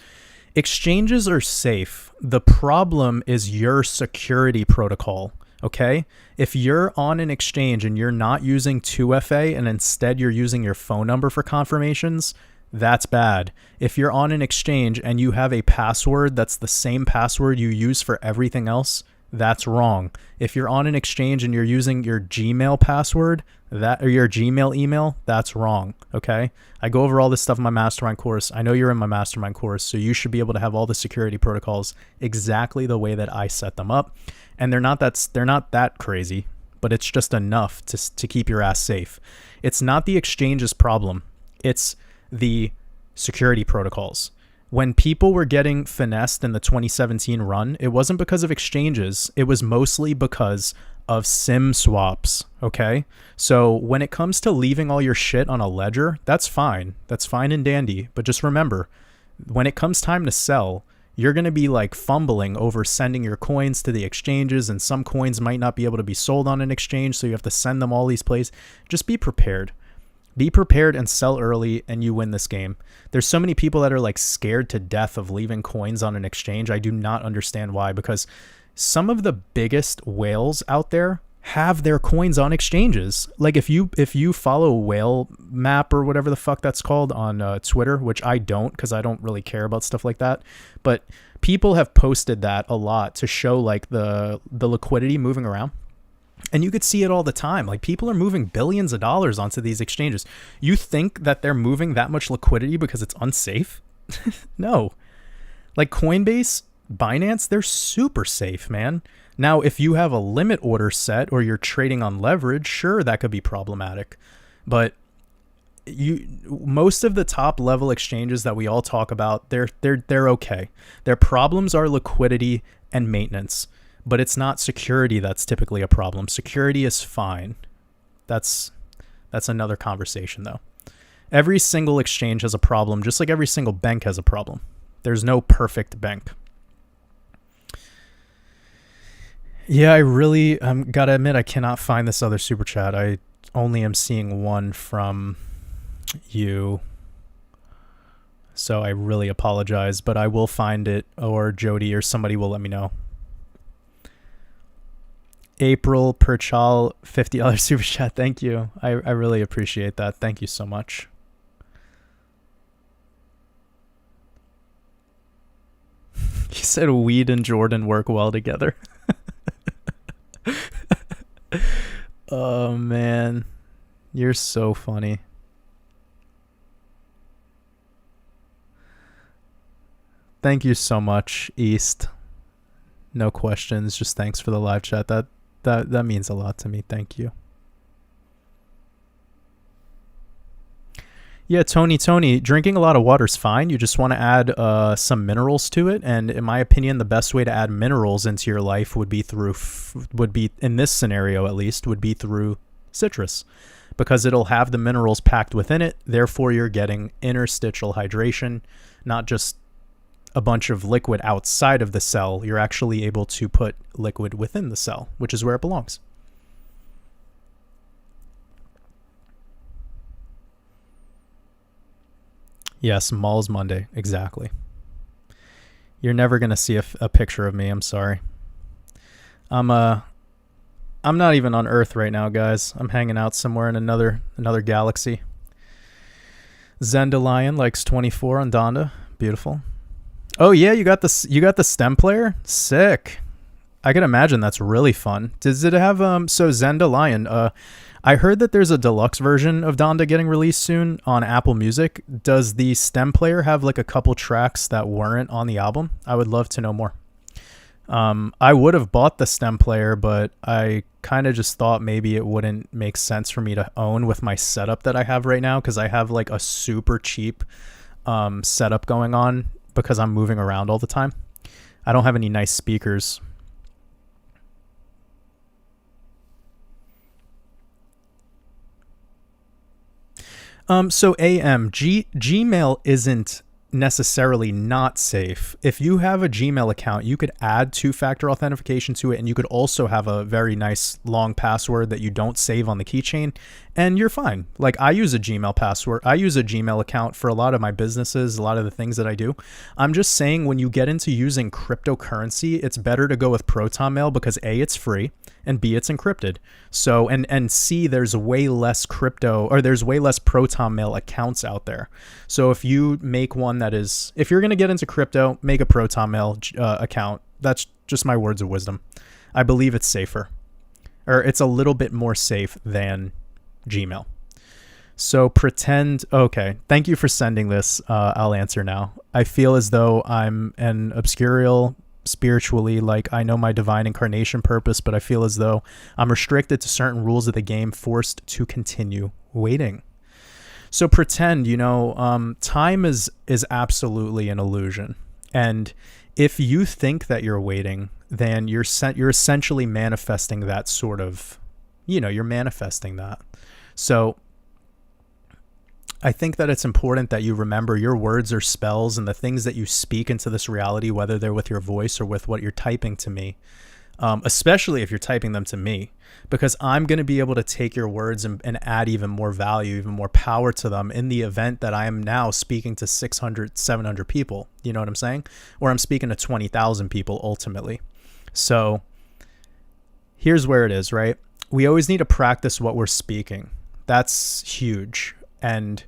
Speaker 1: Exchanges are safe. The problem is your security protocol. Okay. If you're on an exchange and you're not using 2FA and instead you're using your phone number for confirmations, that's bad. If you're on an exchange and you have a password that's the same password you use for everything else, that's wrong. If you're on an exchange and you're using your Gmail password, or your Gmail email, that's wrong. Okay. I go over all this stuff in my mastermind course. I know you're in my mastermind course, so you should be able to have all the security protocols exactly the way that I set them up. And they're not that crazy, but it's just enough to keep your ass safe. It's not the exchange's problem. It's the security protocols. When people were getting finessed in the 2017 run, it wasn't because of exchanges. It was mostly because of SIM swaps, okay? So when it comes to leaving all your shit on a ledger, that's fine. That's fine and dandy. But just remember, when it comes time to sell, you're going to be like fumbling over sending your coins to the exchanges, and some coins might not be able to be sold on an exchange, so you have to send them all these places. Just be prepared. Be prepared and sell early, and you win this game. There's so many people that are like scared to death of leaving coins on an exchange. I do not understand why, because some of the biggest whales out there have their coins on exchanges. Like if you follow Whale Map or whatever the fuck that's called on Twitter, which I don't, because I don't really care about stuff like that, but people have posted that a lot to show like the liquidity moving around. And you could see it all the time. Like, people are moving billions of dollars onto these exchanges. You think that they're moving that much liquidity because it's unsafe? No. Like Coinbase, Binance, they're super safe, man. Now, if you have a limit order set or you're trading on leverage, sure, that could be problematic. But most of the top level exchanges that we all talk about, they're okay. Their problems are liquidity and maintenance, but it's not security that's typically a problem. Security is fine. That's another conversation, though. Every single exchange has a problem, just like every single bank has a problem. There's no perfect bank. Yeah, I really gotta admit, I cannot find this other super chat. I only am seeing one from you, so I really apologize, but I will find it, or Jody or somebody will let me know. April Perchal, $50 super chat. Thank you. I really appreciate that. Thank you so much. He said weed and Jordan work well together. Oh, man. You're so funny. Thank you so much, East. No questions. Just thanks for the live chat. That means a lot to me. Thank you. Yeah, Tony, drinking a lot of water is fine. You just want to add some minerals to it. And in my opinion, the best way to add minerals into your life would be in this scenario at least, would be through citrus, because it'll have the minerals packed within it. Therefore, you're getting interstitial hydration, not just a bunch of liquid outside of the cell. You're actually able to put liquid within the cell, which is where it belongs. Yes, Malls Monday. Exactly. You're never going to see a picture of me. I'm sorry. I'm not even on Earth right now, guys. I'm hanging out somewhere in another galaxy. Zendalion likes 24 on Donda. Beautiful. Oh yeah, you got the stem player? Sick. I can imagine that's really fun. Does it have so Zendalion, I heard that there's a deluxe version of Donda getting released soon on Apple Music. Does the stem player have like a couple tracks that weren't on the album? I would love to know more. I would have bought the stem player, but I kind of just thought maybe it wouldn't make sense for me to own with my setup that I have right now, because I have like a super cheap setup going on because I'm moving around all the time. I don't have any nice speakers. So Gmail isn't necessarily not safe. If you have a Gmail account, you could add two-factor authentication to it, and you could also have a very nice long password that you don't save on the keychain, and you're fine. Like, I use a Gmail password. I use a Gmail account for a lot of my businesses, a lot of the things that I do. I'm just saying, when you get into using cryptocurrency, it's better to go with Proton Mail because A, it's free, and B, it's encrypted. So, and C, there's way less Proton Mail accounts out there. So if you make one if you're going to get into crypto, make a Proton Mail account. That's just my words of wisdom. I believe it's safer, or it's a little bit more safe than Gmail. So okay, thank you for sending this. I'll answer now. I feel as though I'm an obscurial spiritually, like I know my divine incarnation purpose, but I feel as though I'm restricted to certain rules of the game, forced to continue waiting. So pretend, time is absolutely an illusion. And if you think that you're waiting, then you're essentially manifesting that sort of, you're manifesting that. So I think that it's important that you remember your words are spells, and the things that you speak into this reality, whether they're with your voice or with what you're typing to me, especially if you're typing them to me, because I'm going to be able to take your words and add even more value, even more power to them in the event that I am now speaking to 600, 700 people. You know what I'm saying? Or I'm speaking to 20,000 people ultimately. So here's where it is, right? We always need to practice what we're speaking. That's huge. And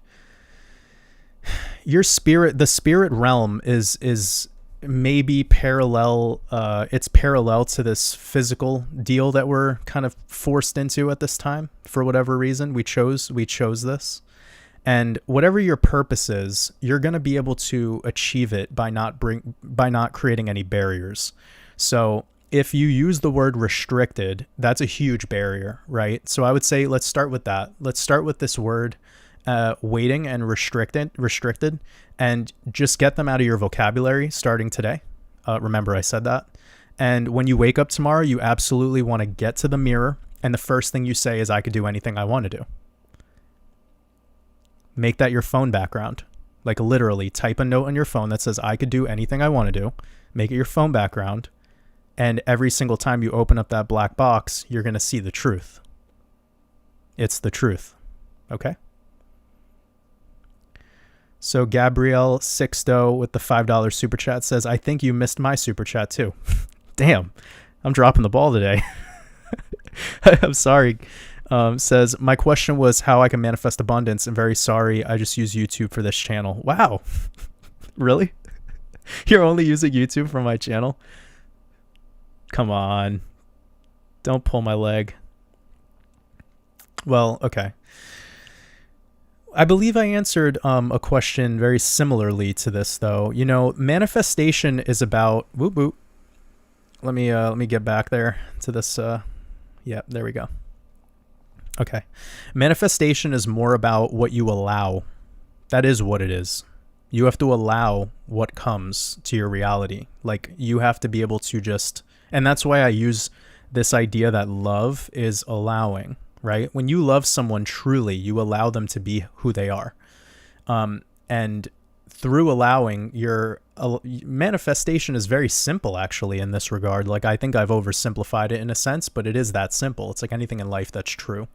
Speaker 1: the spirit realm is maybe parallel, it's parallel to this physical deal that we're kind of forced into at this time for whatever reason. We chose this. And whatever your purpose is, you're going to be able to achieve it by not creating any barriers. So if you use the word restricted, that's a huge barrier, right? So I would say, let's start with that. Let's start with this word, waiting and restricted, and just get them out of your vocabulary starting today. Remember I said that. And when you wake up tomorrow, you absolutely want to get to the mirror, and the first thing you say is, I could do anything I want to do. Make that your phone background. Like literally type a note on your phone that says, I could do anything I want to do. Make it your phone background. And every single time you open up that black box, you're going to see the truth. It's the truth. Okay? So Gabrielle Sixto with the $5 super chat says, I think you missed my super chat too. Damn, I'm dropping the ball today. I'm sorry. Says, my question was how I can manifest abundance. I'm very sorry. I just use YouTube for this channel. Wow. Really? You're only using YouTube for my channel? Come on. Don't pull my leg. Well, okay. I believe I answered a question very similarly to this, though. You know, manifestation is about... Whoop, whoop. Let me get back there to this. Yeah, there we go. Okay. Manifestation is more about what you allow. That is what it is. You have to allow what comes to your reality. Like, you have to be able to just... And that's why I use this idea that love is allowing, right? When you love someone truly, you allow them to be who they are. And through allowing, your manifestation is very simple, actually, in this regard. Like, I think I've oversimplified it in a sense, but it is that simple. It's like anything in life that's true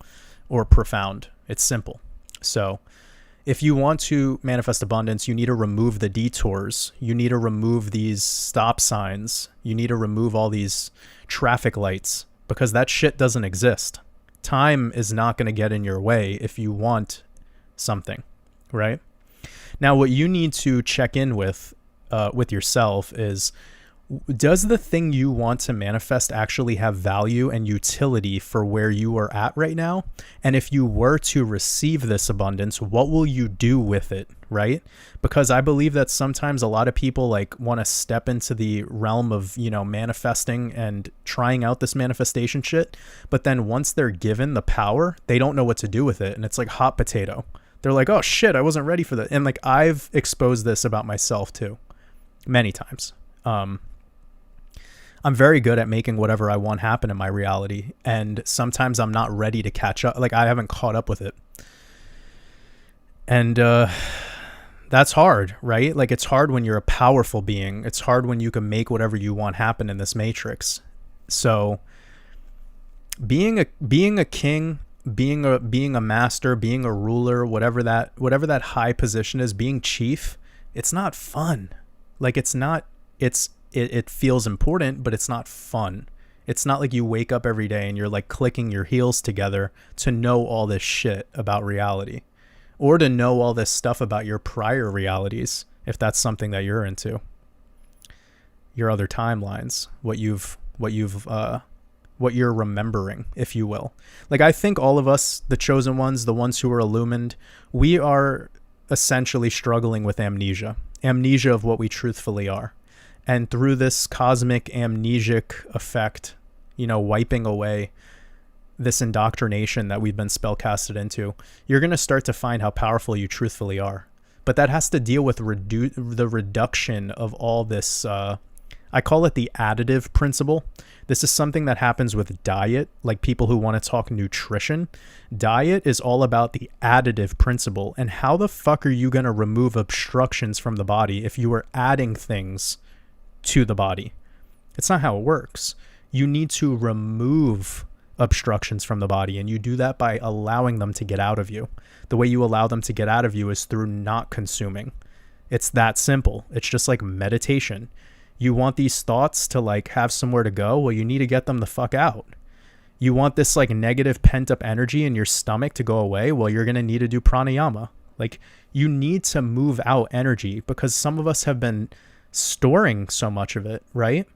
Speaker 1: or profound. It's simple. So if you want to manifest abundance, you need to remove the detours. You need to remove these stop signs. You need to remove all these traffic lights, because that shit doesn't exist. Time is not going to get in your way if you want something, right? Now, what you need to check in with yourself is, does the thing you want to manifest actually have value and utility for where you are at right now? And if you were to receive this abundance, what will you do with it, right? Because I believe that sometimes a lot of people like want to step into the realm of, you know, manifesting and trying out this manifestation shit. But then once they're given the power, they don't know what to do with it. And it's like hot potato. They're like, oh shit, I wasn't ready for that. And like, I've exposed this about myself too, many times. I'm very good at making whatever I want happen in my reality. And sometimes I'm not ready to catch up. Like, I haven't caught up with it. And that's hard, right? Like, it's hard when you're a powerful being. It's hard when you can make whatever you want happen in this matrix. So being a king, being a master, being a ruler, whatever that high position is, being chief, it's not fun. Like, it feels important, but it's not fun. It's not like you wake up every day and you're like clicking your heels together to know all this shit about reality, or to know all this stuff about your prior realities, if that's something that you're into, your other timelines, what you're remembering, if you will. Like, I think all of us, the chosen ones, the ones who are illumined, we are essentially struggling with amnesia of what we truthfully are. And through this cosmic amnesic effect, you know, wiping away this indoctrination that we've been spellcasted into, you're going to start to find how powerful you truthfully are. But that has to deal with the reduction of all this, I call it the additive principle. This is something that happens with diet, like people who want to talk nutrition. Diet is all about the additive principle. And how the fuck are you going to remove obstructions from the body if you are adding things to the body? It's not how it works. You need to remove obstructions from the body, and you do that by allowing them to get out of you. The way you allow them to get out of you is through not consuming. It's that simple. It's just like meditation. You want these thoughts to like have somewhere to go? Well, you need to get them the fuck out. You want this like negative pent up energy in your stomach to go away? Well, you're going to need to do pranayama. Like, you need to move out energy, because some of us have been storing so much of it, right?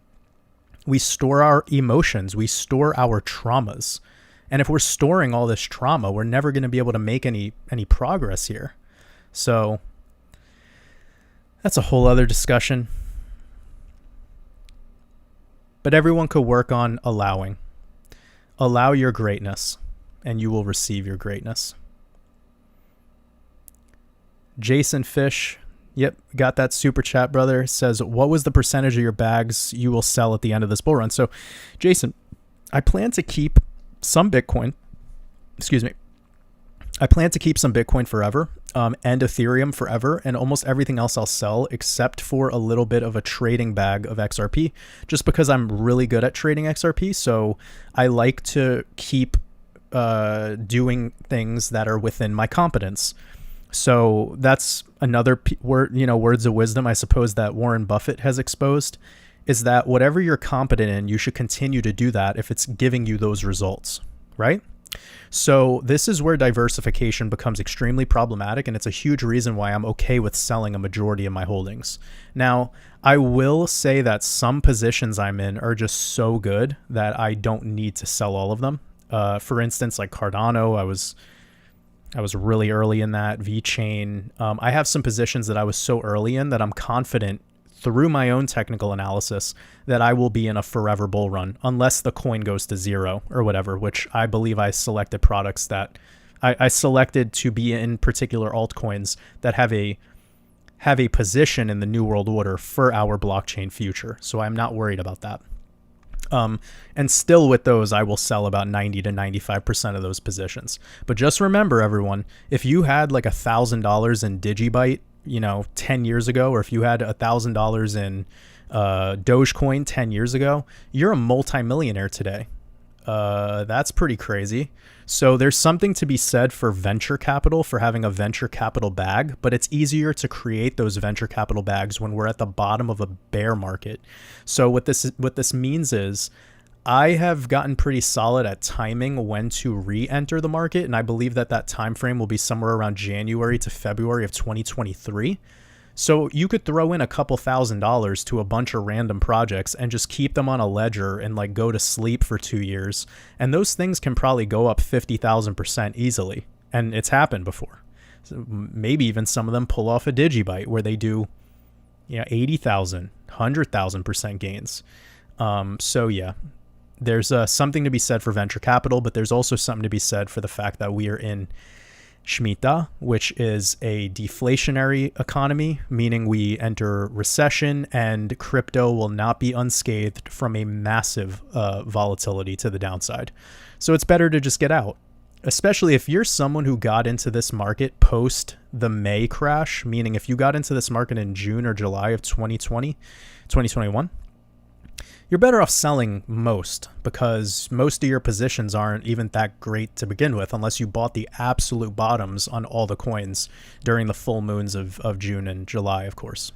Speaker 1: We store our emotions, we store our traumas. And if we're storing all this trauma, we're never going to be able to make any progress here. So that's a whole other discussion. But everyone could work on allowing. Allow your greatness, and you will receive your greatness. Jason Fish, yep, got that super chat, brother, says, what was the percentage of your bags you will sell at the end of this bull run? So, Jason, I plan to keep some Bitcoin. Excuse me. I plan to keep some Bitcoin forever, and Ethereum forever, and almost everything else I'll sell except for a little bit of a trading bag of XRP, just because I'm really good at trading XRP. So I like to keep doing things that are within my competence. So that's another word, words of wisdom, I suppose, that Warren Buffett has exposed, is that whatever you're competent in, you should continue to do that if it's giving you those results, right? So this is where diversification becomes extremely problematic, and it's a huge reason why I'm okay with selling a majority of my holdings. Now, I will say that some positions I'm in are just so good that I don't need to sell all of them. For instance, like Cardano, I was really early in that. VeChain. I have some positions that I was so early in that I'm confident through my own technical analysis that I will be in a forever bull run unless the coin goes to zero or whatever, which I believe I selected products that I selected to be in particular altcoins that have a position in the New World Order for our blockchain future. So I'm not worried about that. And still with those, I will sell about 90 to 95% of those positions. But just remember, everyone, if you had like $1,000 in Digibyte, 10 years ago, or if you had $1,000 in Dogecoin 10 years ago, you're a multimillionaire today. That's pretty crazy. So there's something to be said for venture capital, for having a venture capital bag, but it's easier to create those venture capital bags when we're at the bottom of a bear market. So what this means is I have gotten pretty solid at timing when to re-enter the market, and I believe that time frame will be somewhere around January to February of 2023. So you could throw in a couple $1,000s to a bunch of random projects and just keep them on a ledger and like go to sleep for 2 years, and those things can probably go up 50,000% easily, and it's happened before. So maybe even some of them pull off a Digibyte where they do 80,000, 100,000% gains. So yeah. There's something to be said for venture capital, but there's also something to be said for the fact that we are in Shemitah, which is a deflationary economy, meaning we enter recession, and crypto will not be unscathed from a massive volatility to the downside. So it's better to just get out, especially if you're someone who got into this market post the May crash, meaning if you got into this market in June or July of 2021. You're better off selling most, because most of your positions aren't even that great to begin with unless you bought the absolute bottoms on all the coins during the full moons of June and July, of course.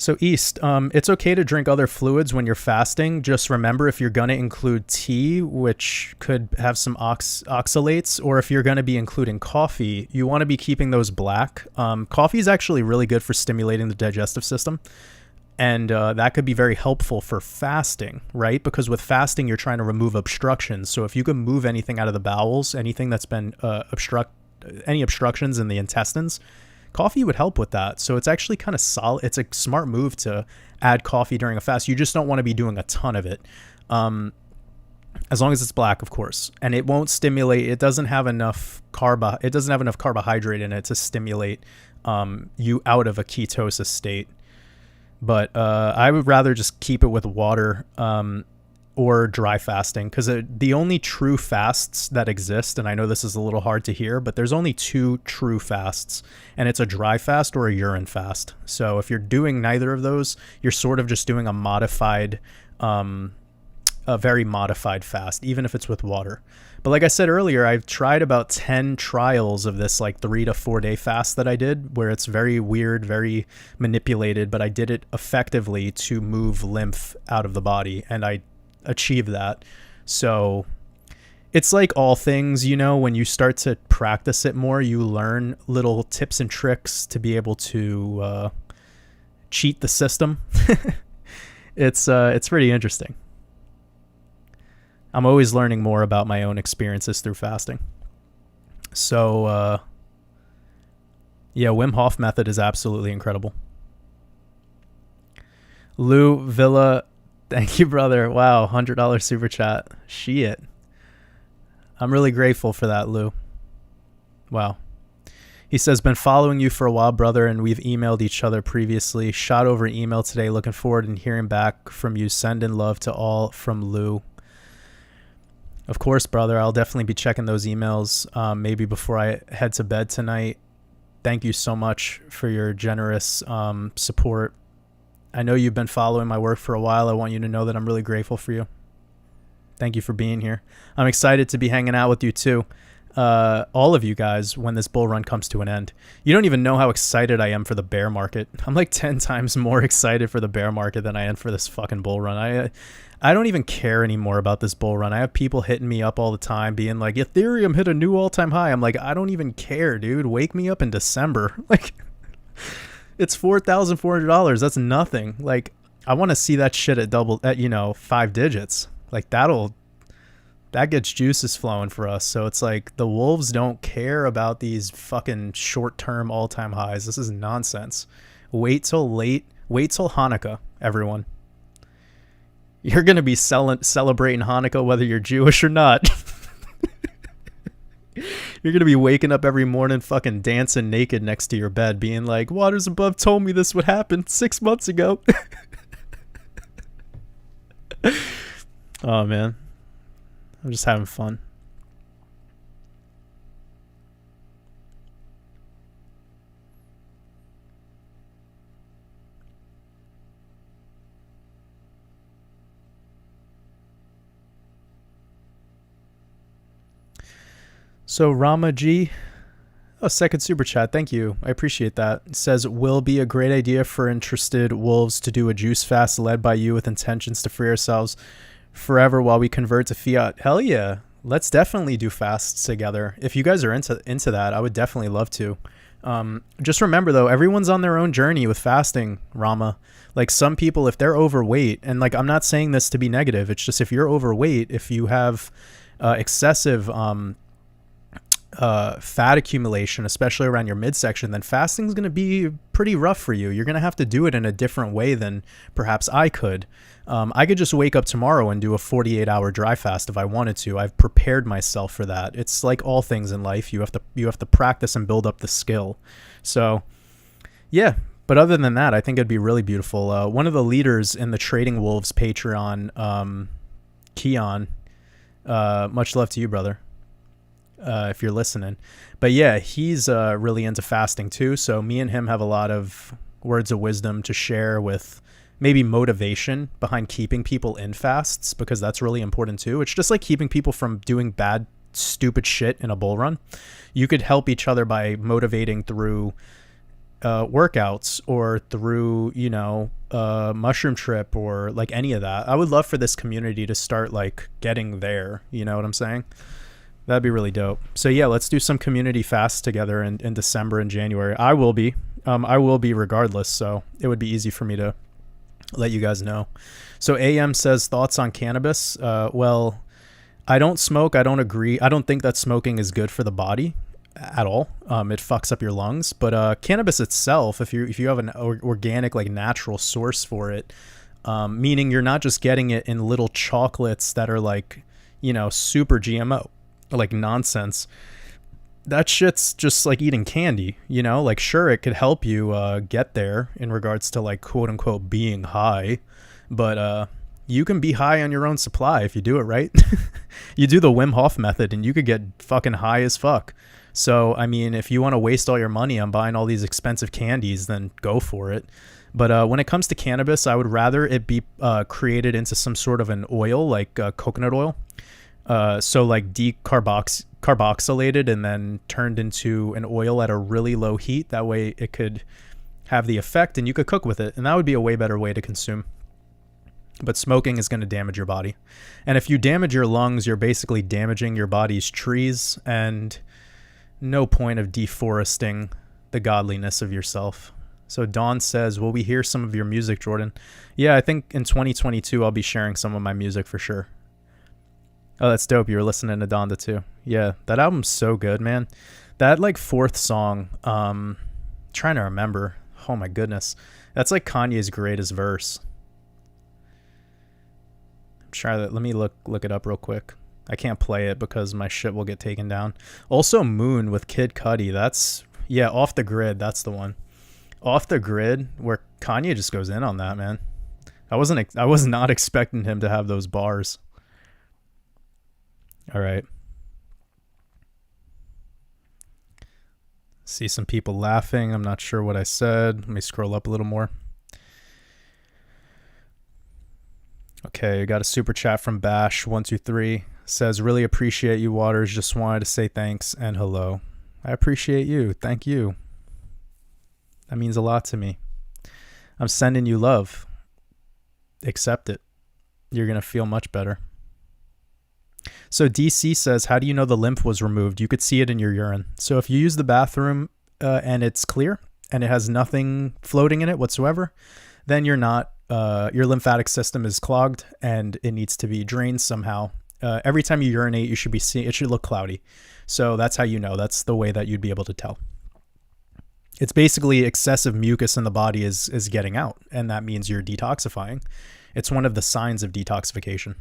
Speaker 1: So East, it's okay to drink other fluids when you're fasting. Just remember, if you're going to include tea, which could have some oxalates, or if you're going to be including coffee, you want to be keeping those black. Coffee is actually really good for stimulating the digestive system. And that could be very helpful for fasting, right? Because with fasting, you're trying to remove obstructions. So if you can move anything out of the bowels, anything that's been any obstructions in the intestines, coffee would help with that. So it's actually kind of solid. It's a smart move to add coffee during a fast. You just don't want to be doing a ton of it. As long as it's black, of course. And it won't stimulate. It doesn't have enough carbohydrate in it to stimulate you out of a ketosis state. But I would rather just keep it with water or dry fasting, because the only true fasts that exist, and I know this is a little hard to hear, but there's only two true fasts, and it's a dry fast or a urine fast. So if you're doing neither of those, you're sort of just doing a very modified fast, even if it's with water. But like I said earlier, I've tried about 10 trials of this like 3 to 4 day fast that I did, where it's very weird, very manipulated, but I did it effectively to move lymph out of the body, and I achieved that. So It's like all things, you know, when you start to practice it more, you learn little tips and tricks to be able to cheat the system. It's pretty interesting. I'm always learning more about my own experiences through fasting. So, yeah, Wim Hof method is absolutely incredible. Lou Villa, thank you, brother. Wow, $100 super chat. Shit. I'm really grateful for that, Lou. Wow. He says, been following you for a while, brother, and we've emailed each other previously. Shot over email today. Looking forward to hearing back from you. Send in love to all from Lou. Of course, brother. I'll definitely be checking those emails maybe before I head to bed tonight. Thank you so much for your generous support. I know you've been following my work for a while. I want you to know that I'm really grateful for you. Thank you for being here. I'm excited to be hanging out with you too. All of you guys, when this bull run comes to an end. You don't even know how excited I am for the bear market. I'm like 10 times more excited for the bear market than I am for this fucking bull run. I don't even care anymore about this bull run. I have people hitting me up all the time being like, Ethereum hit a new all-time high. I'm like, I don't even care, dude. Wake me up in December. Like, it's $4,400. That's nothing. Like, I want to see that shit at 5 digits. Like, that gets juices flowing for us. So it's like the wolves don't care about these fucking short-term all-time highs. This is nonsense. Wait till Hanukkah, everyone. You're going to be celebrating Hanukkah whether you're Jewish or not. You're going to be waking up every morning fucking dancing naked next to your bed being like, WatersAbove told me this would happen 6 months ago. Oh, man. I'm just having fun. So Rama G, second super chat. Thank you. I appreciate that. It says, will be a great idea for interested wolves to do a juice fast led by you with intentions to free ourselves forever while we convert to fiat. Hell yeah. Let's definitely do fasts together. If you guys are into that, I would definitely love to. Just remember though, everyone's on their own journey with fasting, Rama. Like some people, if they're overweight, and like, I'm not saying this to be negative. It's just, if you're overweight, if you have excessive fat accumulation, especially around your midsection, then fasting is going to be pretty rough for you. You're going to have to do it in a different way than perhaps I could. I could just wake up tomorrow and do a 48-hour dry fast if I wanted to. I've prepared myself for that. It's like all things in life. You have to practice and build up the skill. So, yeah. But other than that, I think it'd be really beautiful. One of the leaders in the Trading Wolves Patreon, Keon, much love to you, brother, if you're listening. But yeah, he's really into fasting too. So me and him have a lot of words of wisdom to share with maybe motivation behind keeping people in fasts, because that's really important too. It's just like keeping people from doing bad, stupid shit in a bull run. You could help each other by motivating through workouts or through, mushroom trip or like any of that. I would love for this community to start like getting there. You know what I'm saying? That'd be really dope. So yeah, let's do some community fasts together in December and January. I will be regardless. So it would be easy for me to let you guys know. So AM says, thoughts on cannabis. Well, I don't smoke. I don't agree. I don't think that smoking is good for the body at all. It fucks up your lungs. But cannabis itself, if you have an organic, like natural source for it, meaning you're not just getting it in little chocolates that are like, super GMO, like nonsense. That shit's just like eating candy, like sure, it could help you get there in regards to like quote unquote being high, but you can be high on your own supply if you do it right. You do the Wim Hof method and you could get fucking high as fuck. So, I mean, if you want to waste all your money on buying all these expensive candies, then go for it. But when it comes to cannabis, I would rather it be created into some sort of an oil, like coconut oil. So like decarboxylated and then turned into an oil at a really low heat. That way it could have the effect and you could cook with it. And that would be a way better way to consume. But smoking is going to damage your body. And if you damage your lungs, you're basically damaging your body's trees, and no point of deforesting the godliness of yourself. So Dawn says, will we hear some of your music, Jordan? Yeah, I think in 2022 I'll be sharing some of my music for sure. Oh, that's dope. You were listening to Donda too. Yeah, that album's so good, man. That like fourth song, trying to remember. Oh my goodness. That's like Kanye's greatest verse. Let me look it up real quick. I can't play it because my shit will get taken down. Also Moon with Kid Cudi. That's, yeah, Off the Grid. That's the one. Off the Grid, where Kanye just goes in on that, man. I was not expecting him to have those bars. All right. See some people laughing. I'm not sure what I said. Let me scroll up a little more. Okay, I got a super chat from Bash123. Says, really appreciate you, Waters. Just wanted to say thanks and hello. I appreciate you. Thank you. That means a lot to me. I'm sending you love. Accept it. You're going to feel much better. So DC says, how do you know the lymph was removed? You could see it in your urine. So if you use the bathroom and it's clear and it has nothing floating in it whatsoever, then you're not, your lymphatic system is clogged and it needs to be drained somehow. Every time you urinate, you should be seeing, it should look cloudy. So that's how you know. That's the way that you'd be able to tell. It's basically excessive mucus in the body is getting out, and that means you're detoxifying. It's one of the signs of detoxification.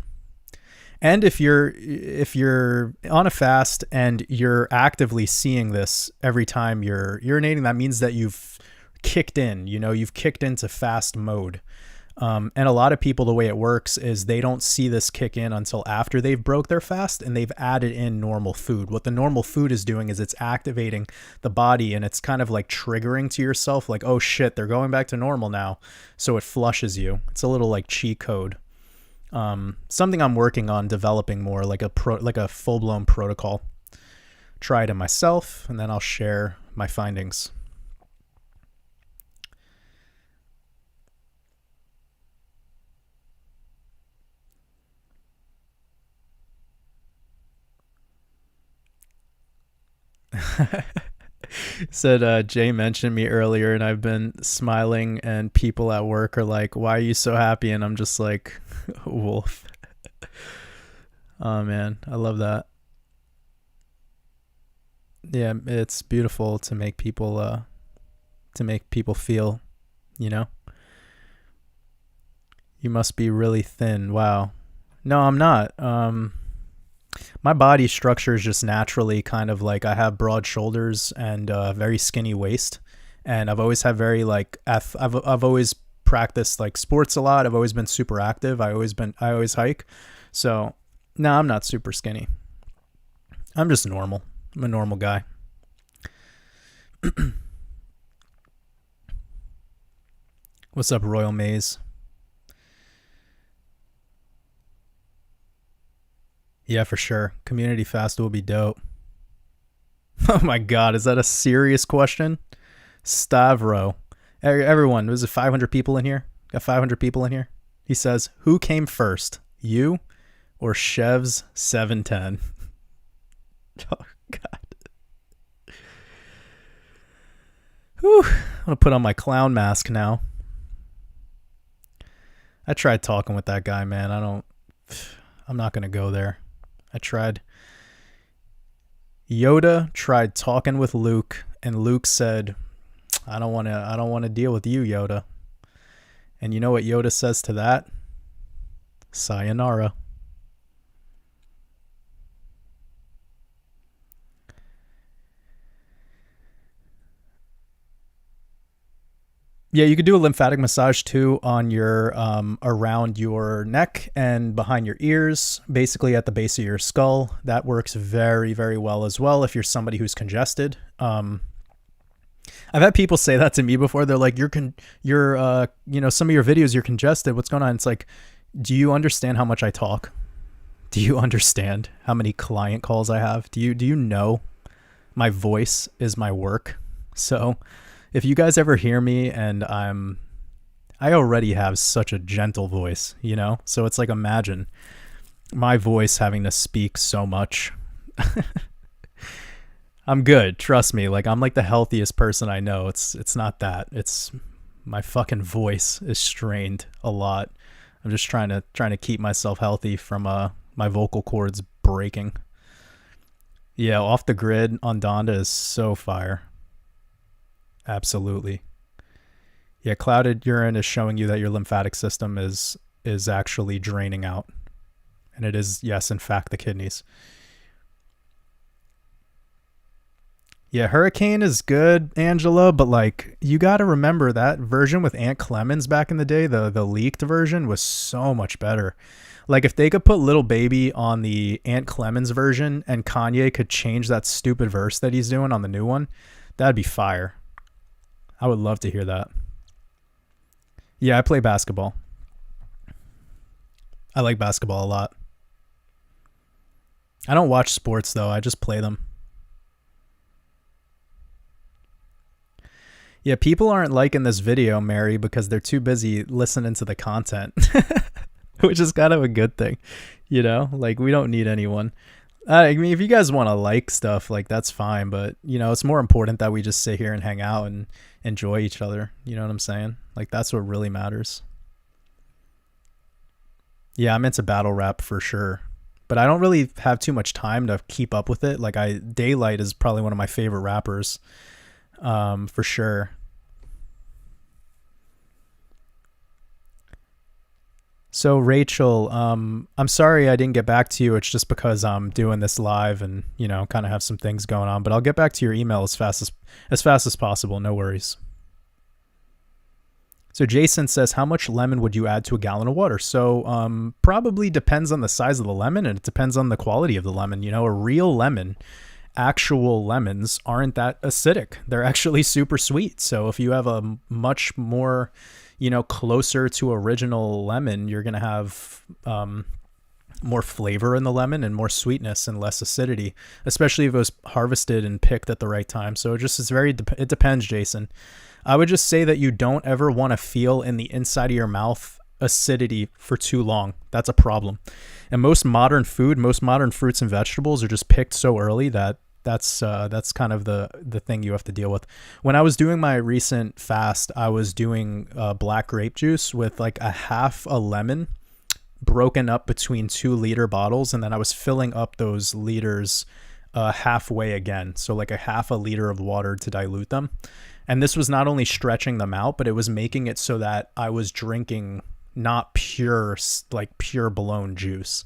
Speaker 1: And if you're on a fast and you're actively seeing this every time you're urinating, that means that you've kicked in, you've kicked into fast mode. And a lot of people, the way it works is they don't see this kick in until after they've broke their fast and they've added in normal food. What the normal food is doing is it's activating the body, and it's kind of like triggering to yourself, like, oh shit, they're going back to normal now. So it flushes you. It's a little like cheat code. Something I'm working on developing more, like a full-blown protocol. Try it in myself, and then I'll share my findings. Said Jay mentioned me earlier and I've been smiling, and people at work are like, why are you so happy? And I'm just like, wolf. Oh man, I love that. Yeah, it's beautiful to make people feel, you must be really thin. Wow. No, I'm not. My body structure is just naturally kind of like, I have broad shoulders and a very skinny waist, and I've always had very like I've always practiced like sports a lot. I've always been super active. I always hike. So no, I'm not super skinny. I'm just normal. I'm a normal guy. What's up, Royal Maze? Yeah, for sure. Community fast will be dope. Oh my God, is that a serious question? Stavro. Everyone, was it 500 people in here? Got 500 people in here? He says, who came first, you or Chev's 710? Oh God. Whew. I'm going to put on my clown mask now. I tried talking with that guy, man. I'm not going to go there. I tried. Yoda tried talking with Luke, and Luke said, I don't want to deal with you, Yoda. And you know what Yoda says to that? Sayonara. Yeah, you could do a lymphatic massage too on your around your neck and behind your ears, basically at the base of your skull. That works very, very well as well if you're somebody who's congested. I've had people say that to me before. They're like, some of your videos, you're congested. What's going on? It's like, do you understand how much I talk? Do you understand how many client calls I have? Do you know my voice is my work? So if you guys ever hear me and I'm I already have such a gentle voice, you know? So it's like, imagine my voice having to speak so much. I'm good, trust me. Like, I'm like the healthiest person I know. It's not that. It's my fucking voice is strained a lot. I'm just trying to keep myself healthy from my vocal cords breaking. Yeah, Off the Grid on Donda is so fire. Absolutely. Yeah, clouded urine is showing you that your lymphatic system is actually draining out. And it is, yes, in fact, the kidneys. Yeah, Hurricane is good, Angela, but like you got to remember that version with Aunt Clemens back in the day, the leaked version was so much better. Like if they could put Little Baby on the Aunt Clemens version and Kanye could change that stupid verse that he's doing on the new one, that'd be fire. I would love to hear that. Yeah, I play basketball. I like basketball a lot. I don't watch sports though, I just play them. Yeah, people aren't liking this video, Mary, because they're too busy listening to the content, which is kind of a good thing. You know, like we don't need anyone. I mean, if you guys want to like stuff, like that's fine. But, you know, it's more important that we just sit here and hang out and enjoy each other. You know what I'm saying? Like that's what really matters. Yeah, I'm into battle rap for sure. But I don't really have too much time to keep up with it. Like Daylight is probably one of my favorite rappers, for sure. So Rachel, I'm sorry I didn't get back to you. It's just because I'm doing this live and, you know, kind of have some things going on, but I'll get back to your email as fast as possible. No worries. So Jason says, how much lemon would you add to a gallon of water? So probably depends on the size of the lemon, and it depends on the quality of the lemon. You know, a real lemon, actual lemons aren't that acidic. They're actually super sweet. So if you have a much more, you know, closer to original lemon, you're going to have more flavor in the lemon and more sweetness and less acidity, especially if it was harvested and picked at the right time. So it just is it depends, Jason. I would just say that you don't ever want to feel in the inside of your mouth acidity for too long. That's a problem. And most modern fruits and vegetables are just picked so early that that's kind of the thing you have to deal with. When I was doing my recent fast, I was doing black grape juice with like a half a lemon broken up between 2-liter bottles, and then I was filling up those liters halfway again, so like a half a liter of water to dilute them. And this was not only stretching them out, but it was making it so that I was drinking not pure blown juice,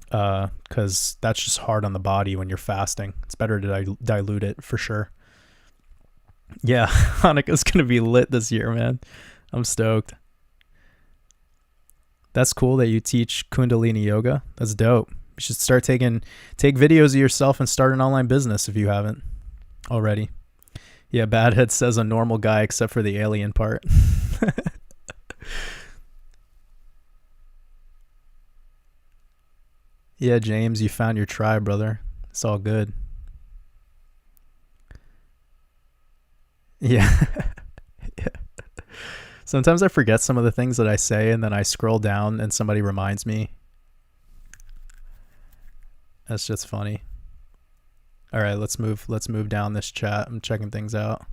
Speaker 1: because that's just hard on the body when you're fasting. It's better to dilute it for sure. Yeah, Hanukkah's gonna be lit this year, man. I'm stoked. That's cool that you teach Kundalini yoga. That's dope. You should take videos of yourself and start an online business if you haven't already. Yeah, Badhead says a normal guy except for the alien part. Yeah, James, you found your tribe, brother. It's all good. Yeah. Yeah. Sometimes I forget some of the things that I say, and then I scroll down and somebody reminds me. That's just funny. All right, let's move down this chat. I'm checking things out.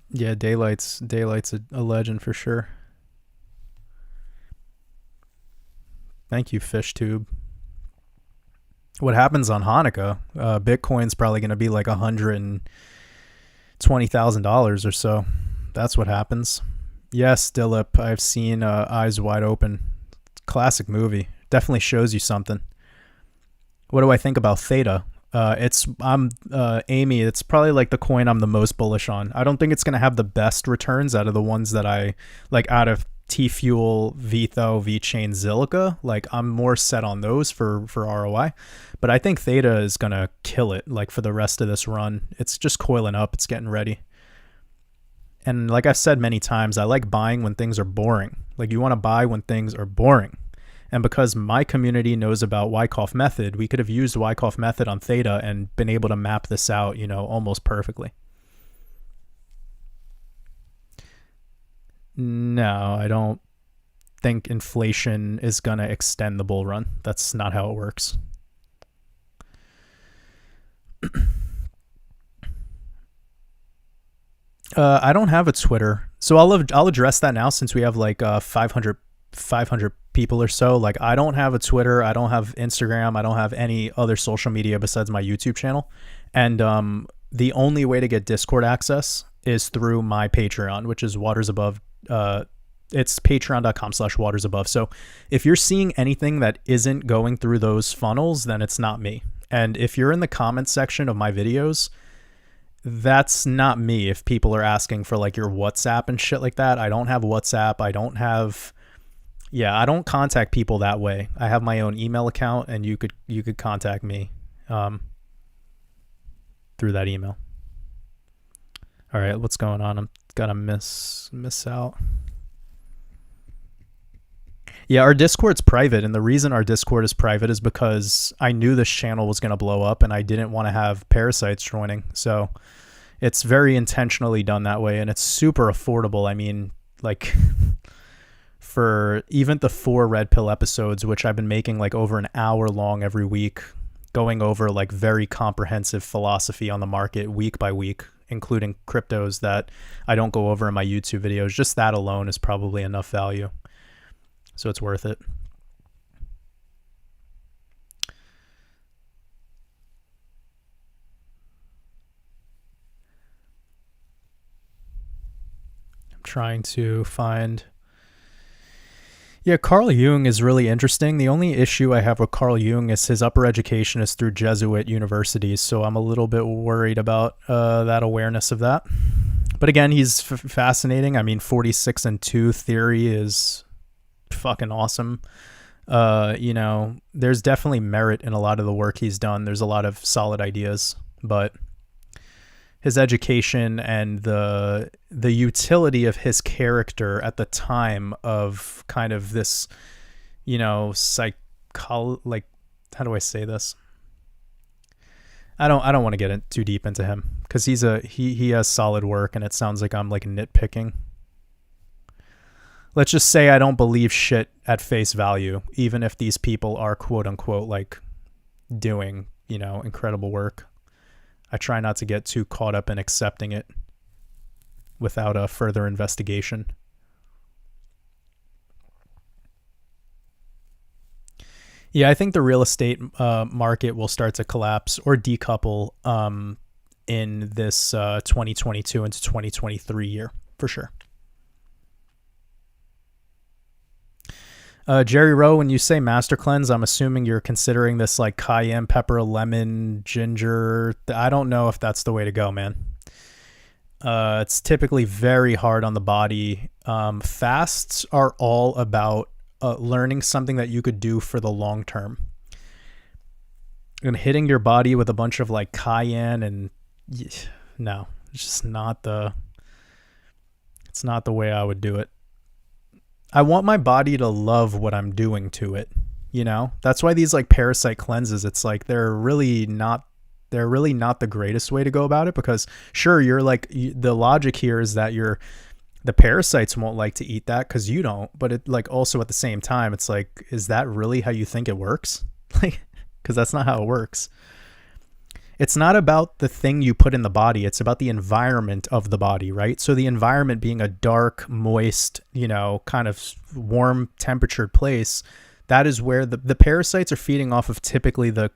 Speaker 1: Yeah, Daylight's a legend for sure. Thank you, FishTube. What happens on Hanukkah? Bitcoin's probably going to be like $120,000 or so. That's what happens. Yes, Dillip, I've seen Eyes Wide Open. Classic movie. Definitely shows you something. What do I think about Theta? Amy, it's probably like the coin I'm the most bullish on. I don't think it's going to have the best returns out of the ones that I like, out of T-Fuel, VTHO, VChain, Zilliqa. Like I'm more set on those for ROI, but I think Theta is going to kill it like for the rest of this run. It's just coiling up. It's getting ready. And like I've said many times, I like buying when things are boring. Like you want to buy when things are boring. And because my community knows about Wyckoff method, we could have used Wyckoff method on Theta and been able to map this out, you know, almost perfectly. No, I don't think inflation is going to extend the bull run. That's not how it works. I don't have a Twitter, so I'll address that now since we have like 500 people or so. Like, I don't have a Twitter, I don't have Instagram, I don't have any other social media besides my YouTube channel, and the only way to get Discord access is through my Patreon, which is WatersAbove. It's patreon.com/WatersAbove. So if you're seeing anything that isn't going through those funnels, then it's not me. And if you're in the comments section of my videos, that's not me. If people are asking for like your WhatsApp and shit like that, I don't have WhatsApp. I don't contact people that way. I have my own email account, and you could contact me through that email. All right, what's going on? I'm gonna miss out. Yeah, our Discord's private, and the reason our Discord is private is because I knew this channel was going to blow up, and I didn't want to have parasites joining. So it's very intentionally done that way, and it's super affordable. I mean, like, for even the 4 red pill episodes, which I've been making like over an hour long every week, going over like very comprehensive philosophy on the market week by week, including cryptos that I don't go over in my YouTube videos. Just that alone is probably enough value. So it's worth it. I'm trying to find... Yeah, Carl Jung is really interesting. The only issue I have with Carl Jung is his upper education is through Jesuit universities, so I'm a little bit worried about that awareness of that. But again, he's fascinating. I mean, 46 and 2 theory is fucking awesome. There's definitely merit in a lot of the work he's done. There's a lot of solid ideas, but his education and the utility of his character at the time of kind of this, like, how do I say this? I don't want to get in too deep into him because he has solid work, and it sounds like I'm like nitpicking. Let's just say I don't believe shit at face value, even if these people are quote unquote like doing, incredible work. I try not to get too caught up in accepting it without a further investigation. Yeah, I think the real estate market will start to collapse or decouple in this 2022 into 2023 year, for sure. Jerry Rowe, when you say master cleanse, I'm assuming you're considering this like cayenne pepper, lemon, ginger. I don't know if that's the way to go, man. It's typically very hard on the body. Fasts are all about learning something that you could do for the long term. And hitting your body with a bunch of like cayenne and no, it's just not the way I would do it. I want my body to love what I'm doing to it. That's why these like parasite cleanses, it's like they're really not the greatest way to go about it, because sure, you're like, the logic here is that the parasites won't like to eat that because you don't, but it like also at the same time, it's like, is that really how you think it works? Like, because that's not how it works. It's not about the thing you put in the body. It's about the environment of the body, right? So the environment being a dark, moist, kind of warm temperatured place, that is where the parasites are feeding off of typically the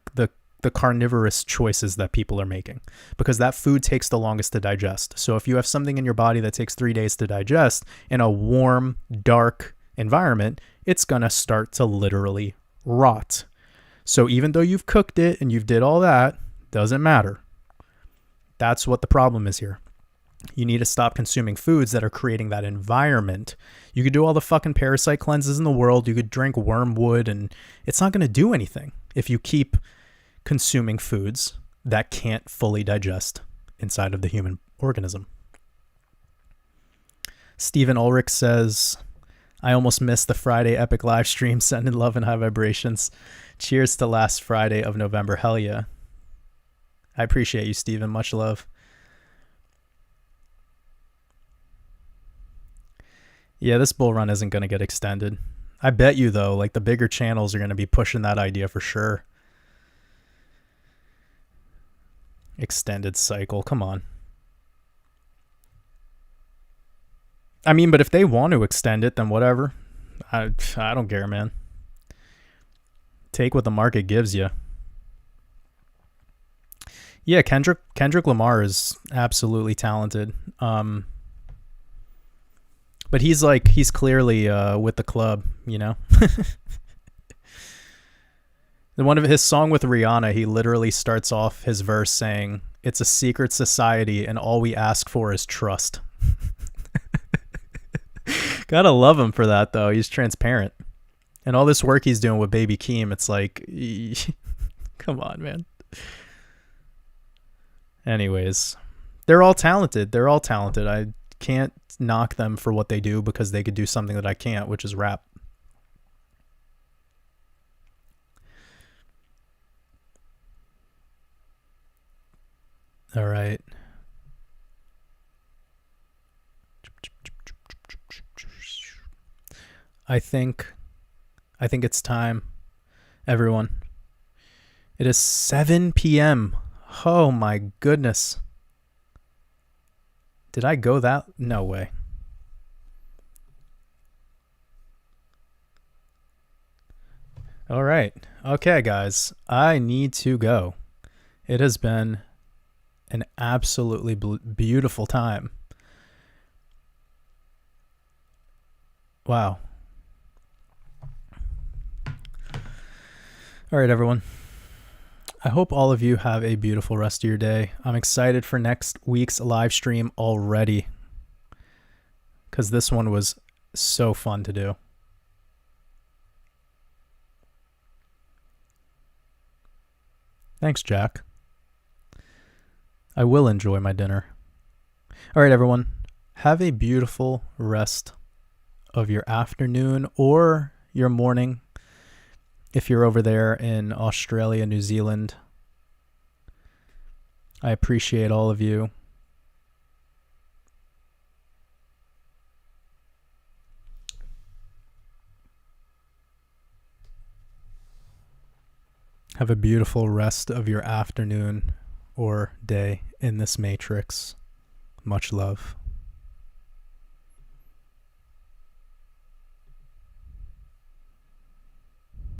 Speaker 1: carnivorous choices that people are making, because that food takes the longest to digest. So if you have something in your body that takes 3 days to digest in a warm, dark environment, it's going to start to literally rot. So even though you've cooked it and you've did all that, doesn't matter. That's what the problem is here. You need to stop consuming foods that are creating that environment. You could do all the fucking parasite cleanses in the world. You could drink wormwood, and it's not going to do anything if you keep consuming foods that can't fully digest inside of the human organism. Stephen Ulrich says, I almost missed the Friday epic live stream. Sending love and high vibrations. Cheers to last Friday of November. Hell yeah. I appreciate you, Stephen. Much love. Yeah, this bull run isn't going to get extended. I bet you, though, like the bigger channels are going to be pushing that idea for sure. Extended cycle. Come on. I mean, but if they want to extend it, then whatever. I don't care, man. Take what the market gives you. Yeah, Kendrick Lamar is absolutely talented. But he's clearly with the club, you know. One of his song with Rihanna, he literally starts off his verse saying, "It's a secret society, and all we ask for is trust." Gotta love him for that, though. He's transparent, and all this work he's doing with Baby Keem, it's like, come on, man. Anyways, they're all talented. I can't knock them for what they do because they could do something that I can't, which is rap. All right. I think it's time, everyone. It is 7 p.m. Oh my goodness. Did I go that? No way. All right. Okay, guys. I need to go. It has been an absolutely beautiful time. Wow. All right, everyone. I hope all of you have a beautiful rest of your day. I'm excited for next week's live stream already because this one was so fun to do. Thanks, Jack. I will enjoy my dinner. All right, everyone. Have a beautiful rest of your afternoon or your morning if you're over there in Australia, New Zealand. I appreciate all of you. Have a beautiful rest of your afternoon or day in this matrix. Much love.